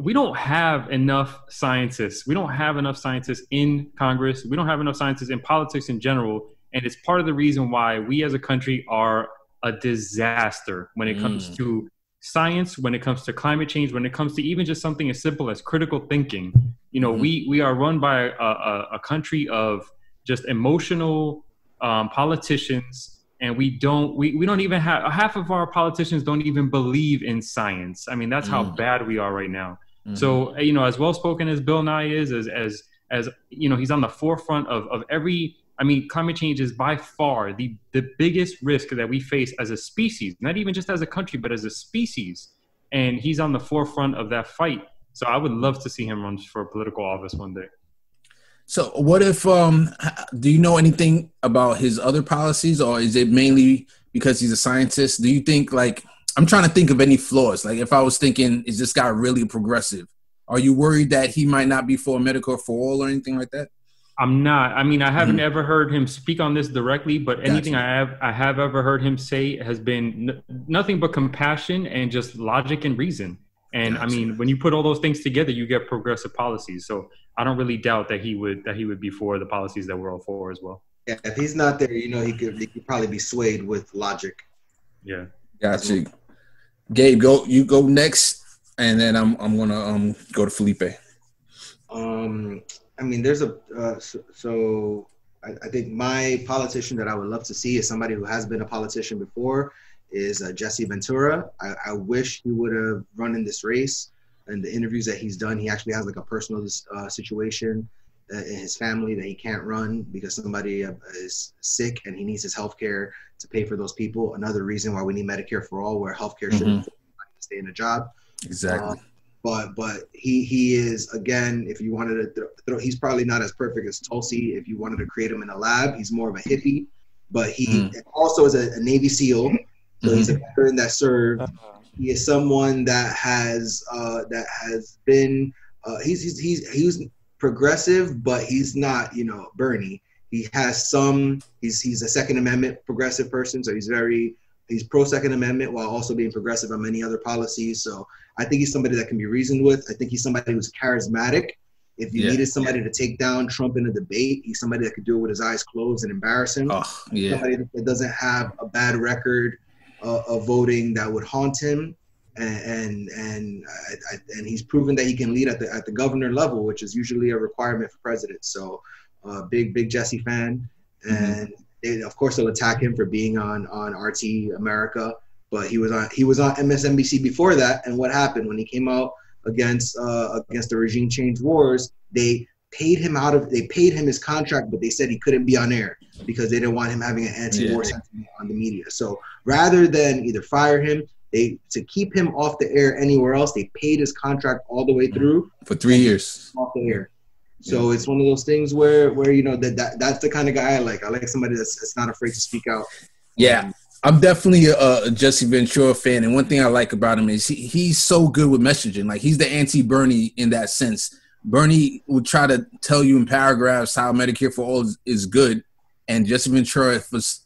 we don't have enough scientists. We don't have enough scientists in Congress. We don't have enough scientists in politics in general. And it's part of the reason why we as a country are a disaster when it comes to science, when it comes to climate change, when it comes to even just something as simple as critical thinking. You know, we are run by a country of just emotional politicians. And we don't even have, half of our politicians don't even believe in science. I mean, that's how bad we are right now. So, you know, as well-spoken as Bill Nye is, as you know, he's on the forefront of every, I mean, climate change is by far the biggest risk that we face as a species, not even just as a country, but as a species. And he's on the forefront of that fight. So I would love to see him run for political office one day. So what if, do you know anything about his other policies, or is it mainly because he's a scientist? Do you think, like, I'm trying to think of any flaws. Like, if I was thinking, is this guy really progressive? Are you worried that he might not be for Medicare for all or anything like that? I'm not. I mean, I haven't ever heard him speak on this directly, but anything I have ever heard him say has been nothing but compassion and just logic and reason. And I mean, when you put all those things together, you get progressive policies. So I don't really doubt that he would be for the policies that we're all for as well. Yeah, if he's not there, you know, he could probably be swayed with logic. Yeah. Gotcha. Gabe, you go next, and then I'm gonna go to Felipe. I mean, there's I think my politician that I would love to see is somebody who has been a politician before, is Jesse Ventura. I wish he would have run in this race. And the interviews that he's done, he actually has like a personal situation in his family that he can't run because somebody is sick and he needs his health care to pay for those people. Another reason why we need Medicare for all, where healthcare shouldn't stay in a job. Exactly. But he is, again, if you wanted to throw, he's probably not as perfect as Tulsi. If you wanted to create him in a lab, he's more of a hippie. But he also is a Navy SEAL, so he's a veteran that served. He is someone that has been he was progressive, but he's not, you know, Bernie. He has he's a Second Amendment progressive person, so he's pro Second Amendment while also being progressive on many other policies. So I think he's somebody that can be reasoned with. I think he's somebody who's charismatic. If you needed somebody to take down Trump in a debate, he's somebody that could do it with his eyes closed and embarrass him. Somebody that doesn't have a bad record of voting that would haunt him. And he's proven that he can lead at the governor level, which is usually a requirement for presidents. So big Jesse fan. And of course they'll attack him for being on RT America, but he was on MSNBC before that. And what happened when he came out against the regime change wars? They paid him his contract, but they said he couldn't be on air because they didn't want him having an anti-war sentiment on the media. So rather than either fire him, to keep him off the air anywhere else, they paid his contract all the way through for 3 years off the air. So it's one of those things where that's the kind of guy I like. I like somebody that's not afraid to speak out. Yeah, I'm definitely a Jesse Ventura fan, and one thing I like about him is he's so good with messaging. Like, he's the anti-Bernie in that sense. Bernie would try to tell you in paragraphs how Medicare for all is good, and Jesse Ventura,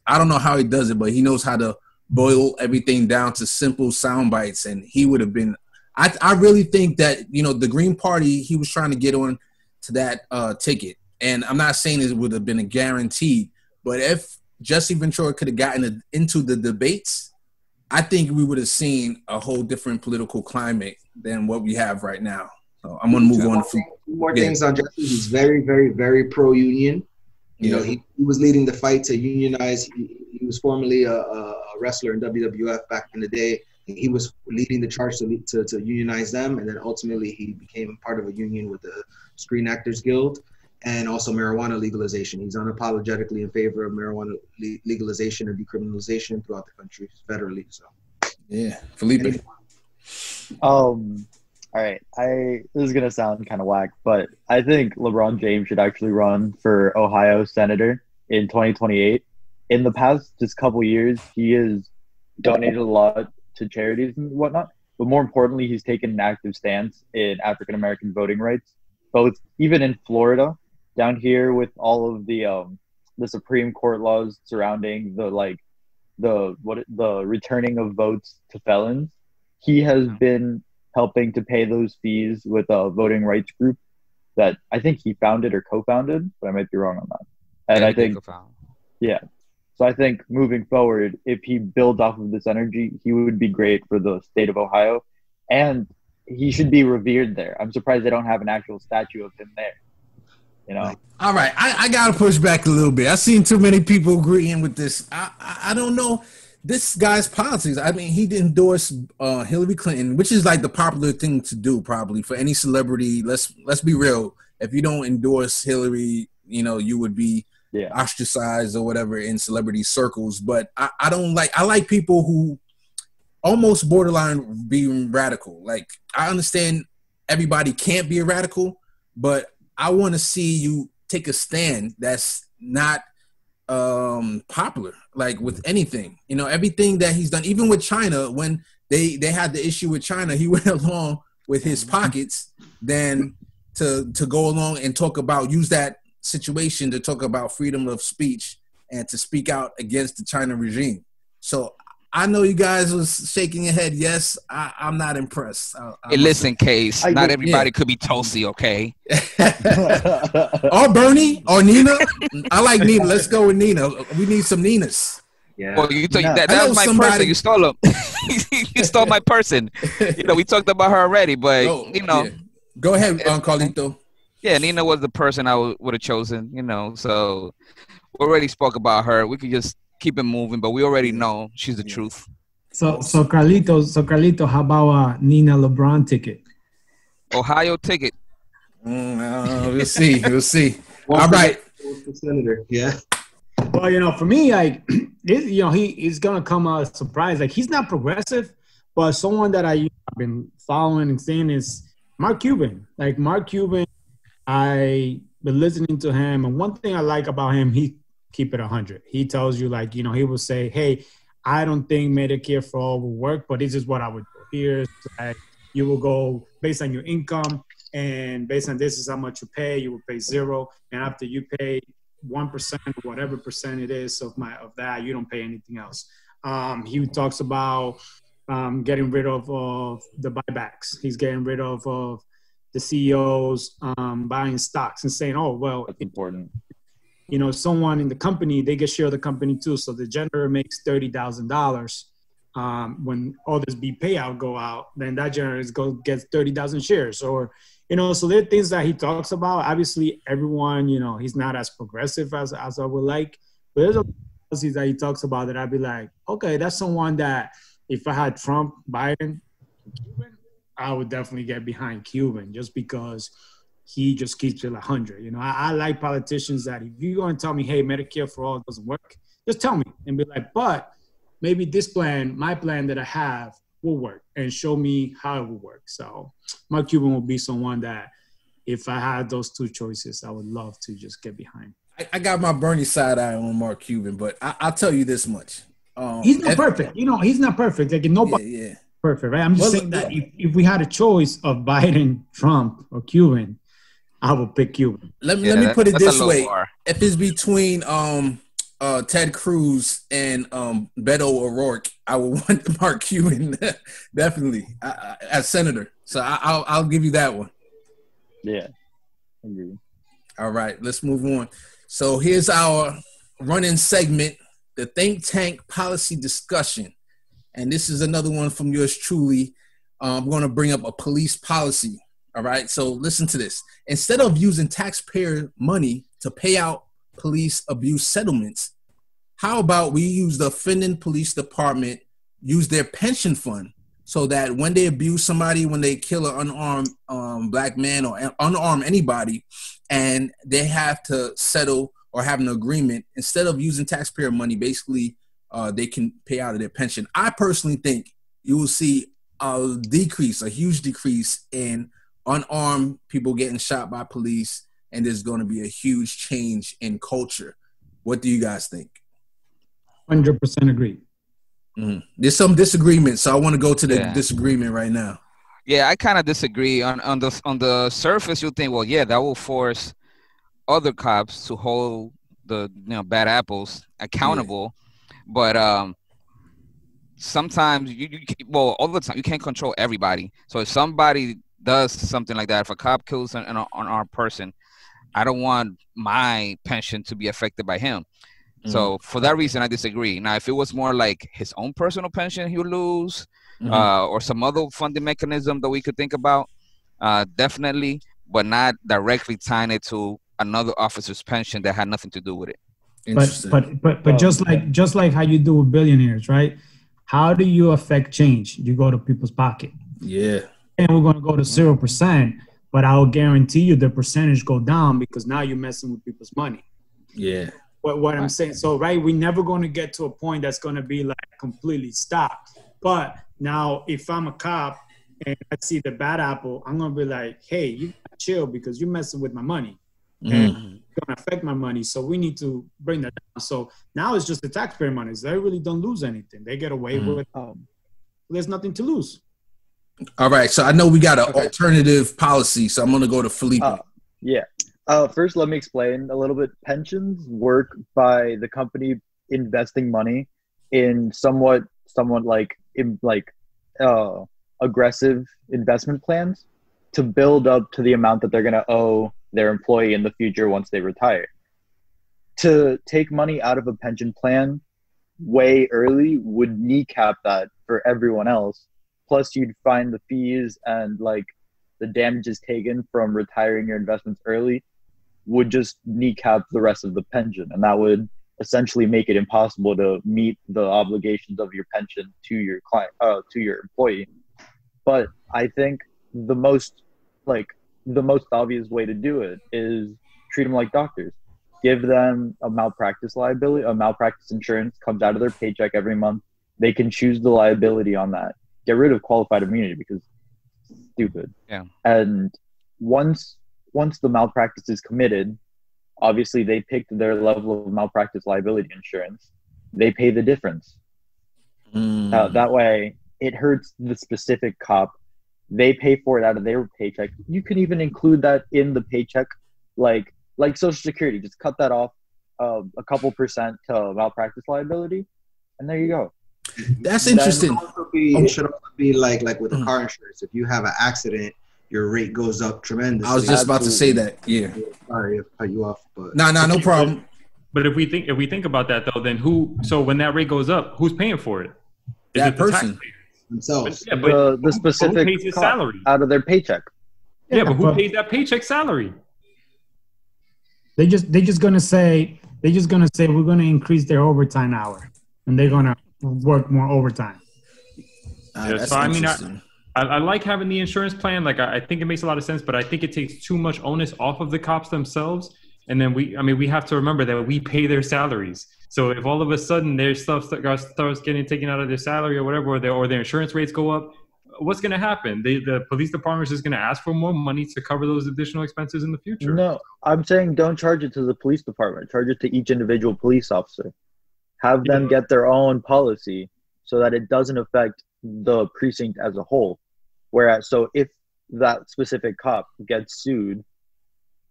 I don't know how he does it, but he knows how to boil everything down to simple sound bites, and he would have been. I really think that the Green Party, he was trying to get on to that ticket, and I'm not saying it would have been a guarantee, but if Jesse Ventura could have gotten into the debates, I think we would have seen a whole different political climate than what we have right now. So I'm going to move on. Two more things on Jesse. He's very, very, very pro-union. He was leading the fight to unionize. He was formerly a wrestler in WWF back in the day. He was leading the charge to unionize them, and then ultimately he became part of a union with the Screen Actors Guild, and also marijuana legalization. He's unapologetically in favor of marijuana legalization and decriminalization throughout the country federally. So, yeah, Felipe. All right. This is gonna sound kind of whack, but I think LeBron James should actually run for Ohio Senator in 2028. In the past just couple years, he has donated a lot to charities and whatnot, but more importantly, he's taken an active stance in African American voting rights, both even in Florida, down here with all of the Supreme Court laws surrounding the returning of votes to felons. He has been helping to pay those fees with a voting rights group that I think he founded or co-founded, but I might be wrong on that. And I think, so I think moving forward, if he builds off of this energy, he would be great for the state of Ohio, and he should be revered there. I'm surprised they don't have an actual statue of him there. All right, I gotta push back a little bit. I've seen too many people agreeing with this. I don't know this guy's politics. I mean, he endorsed Hillary Clinton, which is like the popular thing to do probably for any celebrity. Let's be real. If you don't endorse Hillary, you would be ostracized or whatever in celebrity circles. But I like people who almost borderline being radical. Like, I understand everybody can't be a radical, but I want to see you take a stand that's not popular, like with anything. Everything that he's done, even with China, when they had the issue with China, he went along with his pockets than to go along and use that situation to talk about freedom of speech and to speak out against the China regime. So I know you guys was shaking your head. Yes, I'm not impressed. Hey, listen, Case, not everybody could be Tulsi, okay? Or Bernie or Nina. I like Nina. Let's go with Nina. We need some Ninas. Yeah. Well, that was my person. You stole him. You stole my person. We talked about her already, but Go ahead, Carlito. Yeah, Nina was the person I would have chosen. So we already spoke about her. We could just keep it moving, but we already know she's the truth. So Carlito, how about Nina LeBron ticket? Ohio ticket. We'll see. All right. Senator, yeah. Well, for me, he's gonna come as a surprise. Like, he's not progressive, but someone that I've been following and seeing is Mark Cuban. Like, Mark Cuban, I've been listening to him, and one thing I like about him, he keep it 100. He tells you, he will say, hey, I don't think Medicare for all will work, but this is what I would do. Here's, you will go based on your income, and based on this is how much you pay. You will pay 0, and after you pay 1%, whatever percent it is of that, you don't pay anything else. He talks about getting rid of the buybacks. He's getting rid of the CEOs buying stocks and saying, oh, well, that's important. You know, someone in the company, they get share of the company too. So the janitor makes $30,000. When all this B payout go out, then that janitor gets 30,000 shares. Or, you know, so there are things that he talks about. Obviously, everyone, you know, he's not as progressive as I would like. But there's a policies that he talks about that I'd be like, okay, that's someone that if I had Trump, Biden, Cuban, I would definitely get behind Cuban just because he just keeps it 100. You know, I like politicians that if you're going to tell me, hey, Medicare for all doesn't work, just tell me and be like, but maybe this plan, my plan that I have will work, and show me how it will work. So Mark Cuban will be someone that if I had those two choices, I would love to just get behind. I got my Bernie side eye on Mark Cuban, but I'll tell you this much. He's not perfect. You know, he's not perfect. Like nobody perfect, right? I'm just saying that if we had a choice of Biden, Trump, or Cuban, I would pick Cuban. Let me put it this way. If it's between Ted Cruz and Beto O'Rourke, I would want Mark Cuban definitely as senator. So I'll give you that one. Yeah, I agree. All right, let's move on. So here's our run-in segment, the Think Tank Policy Discussion. And this is another one from yours truly. I'm going to bring up a police policy. All right, so listen to this. Instead of using taxpayer money to pay out police abuse settlements, how about we use the offending police department, use their pension fund so that when they abuse somebody, when they kill an unarmed black man or unarmed anybody, and they have to settle or have an agreement, instead of using taxpayer money, basically they can pay out of their pension. I personally think you will see a huge decrease in unarmed people getting shot by police, and there's going to be a huge change in culture. What do you guys think? 100% agree. Mm-hmm. There's some disagreement, so I want to go to the disagreement right now. Yeah, I kind of disagree. On the surface, you think, well, yeah, that will force other cops to hold the bad apples accountable, but sometimes all the time you can't control everybody. So if somebody does something like that, if a cop kills an unarmed person, I don't want my pension to be affected by him. So for that reason, I disagree. Now, if it was more like his own personal pension he would lose, or some other funding mechanism that we could think about, definitely, but not directly tying it to another officer's pension that had nothing to do with it. But just like how you do with billionaires, right? How do you affect change? You go to people's pocket. Yeah. And we're going to go to 0%, but I'll guarantee you the percentage go down because now you're messing with people's money. Yeah. What I'm saying. So, right, we're never going to get to a point that's going to be like completely stopped. But now if I'm a cop and I see the bad apple, I'm going to be like, hey, you gotta chill because you're messing with my money. And it's going to affect my money. So we need to bring that down. So now it's just the taxpayer money. They really don't lose anything. They get away with it. There's nothing to lose. All right. So I know we got an alternative policy. So I'm going to go to Felipe. First, let me explain a little bit. Pensions work by the company investing money in somewhat aggressive investment plans to build up to the amount that they're going to owe their employee in the future once they retire. To take money out of a pension plan way early would kneecap that for everyone else. Plus, you'd find the fees and the damages taken from retiring your investments early would just kneecap the rest of the pension, and that would essentially make it impossible to meet the obligations of your pension to your client, to your employee. But I think the most obvious way to do it is treat them like doctors. Give them a malpractice liability. A malpractice insurance comes out of their paycheck every month. They can choose the liability on that. Get rid of qualified immunity because it's stupid. Yeah. And once the malpractice is committed, obviously they picked their level of malpractice liability insurance. They pay the difference. That way, it hurts the specific cop. They pay for it out of their paycheck. You can even include that in the paycheck, like Social Security. Just cut that off. a couple percent to malpractice liability, and there you go. That's interesting. It should also be like with the car insurance. If you have an accident, your rate goes up tremendously. I was just about to say that. Yeah. Sorry if I cut you off, but no problem. But if we think about that though, then who? So when that rate goes up, who's paying for it? Is that it person themselves? Yeah, but the specific who pays his salary out of their paycheck. Yeah, but who pays that paycheck salary? They're just gonna say we're gonna increase their overtime hour, and they're gonna work more overtime. So I mean, I like having the insurance plan. Like I think it makes a lot of sense, but I think it takes too much onus off of the cops themselves. And then we have to remember that we pay their salaries. So if all of a sudden their stuff starts getting taken out of their salary or whatever, or their insurance rates go up, what's going to happen? The police department is just going to ask for more money to cover those additional expenses in the future. No, I'm saying don't charge it to the police department. Charge it to each individual police officer. Have them get their own policy so that it doesn't affect the precinct as a whole. Whereas, so if that specific cop gets sued,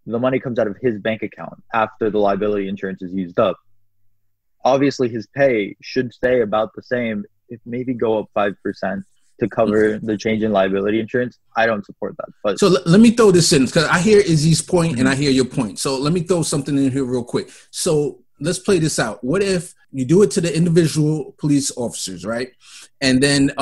the money comes out of his bank account after the liability insurance is used up. Obviously, his pay should stay about the same, if maybe go up 5% to cover the change in liability insurance. I don't support that. But so let me throw this in, because I hear Izzy's point and I hear your point. So let me throw something in here real quick. So let's play this out. What if you do it to the individual police officers, right? And then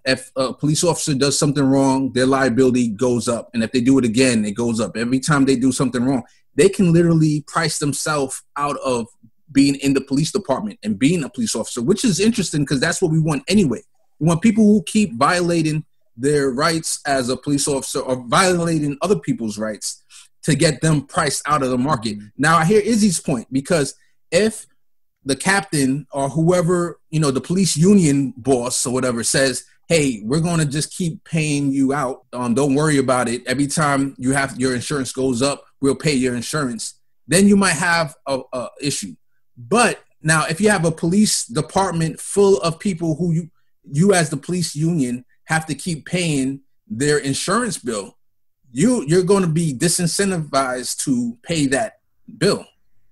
if a police officer does something wrong, their liability goes up. And if they do it again, it goes up. Every time they do something wrong, they can literally price themselves out of being in the police department and being a police officer, which is interesting because that's what we want anyway. We want people who keep violating their rights as a police officer or violating other people's rights to get them priced out of the market. Now, I hear Izzy's point, because if the captain or whoever, the police union boss or whatever says, hey, we're going to just keep paying you out. Don't worry about it. Every time your insurance goes up, we'll pay your insurance. Then you might have a issue. But now if you have a police department full of people who you as the police union have to keep paying their insurance bill, you're going to be disincentivized to pay that bill.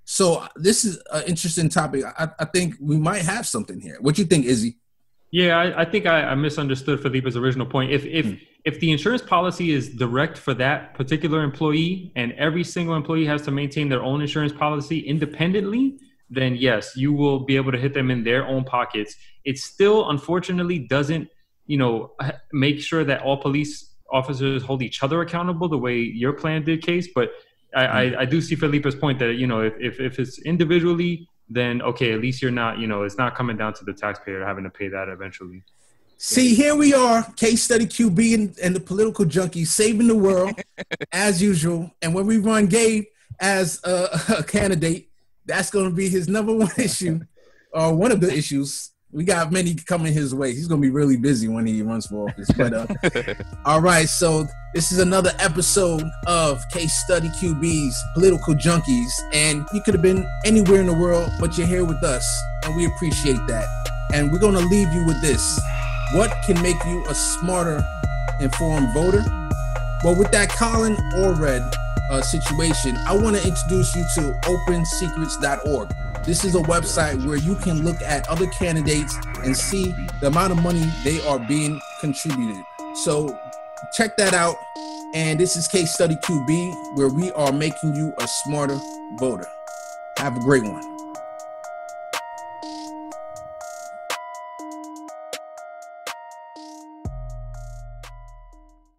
So this is an interesting topic. I think we might have something here. What do you think, Izzy? Yeah, I think I misunderstood Felipe's original point. If the insurance policy is direct for that particular employee and every single employee has to maintain their own insurance policy independently, then yes, you will be able to hit them in their own pockets. It still, unfortunately, doesn't, make sure that all police officers hold each other accountable the way your plan did, Case. But I do see Felipe's point that, if it's individually, then okay, at least you're not, it's not coming down to the taxpayer having to pay that eventually. See, here we are, Case Study QB and the political junkies saving the world as usual. And when we run Gabe as a candidate, that's going to be his number one issue, or one of the issues. We got many coming his way. He's going to be really busy when he runs for office. But all right, so this is another episode of Case Study QB's Political Junkies. And you could have been anywhere in the world, but you're here with us, and we appreciate that. And we're going to leave you with this. What can make you a smarter, informed voter? Well, with that Colin Allred situation, I want to introduce you to opensecrets.org. This is a website where you can look at other candidates and see the amount of money they are being contributed. So check that out. And this is Case Study QB, where we are making you a smarter voter. Have a great one.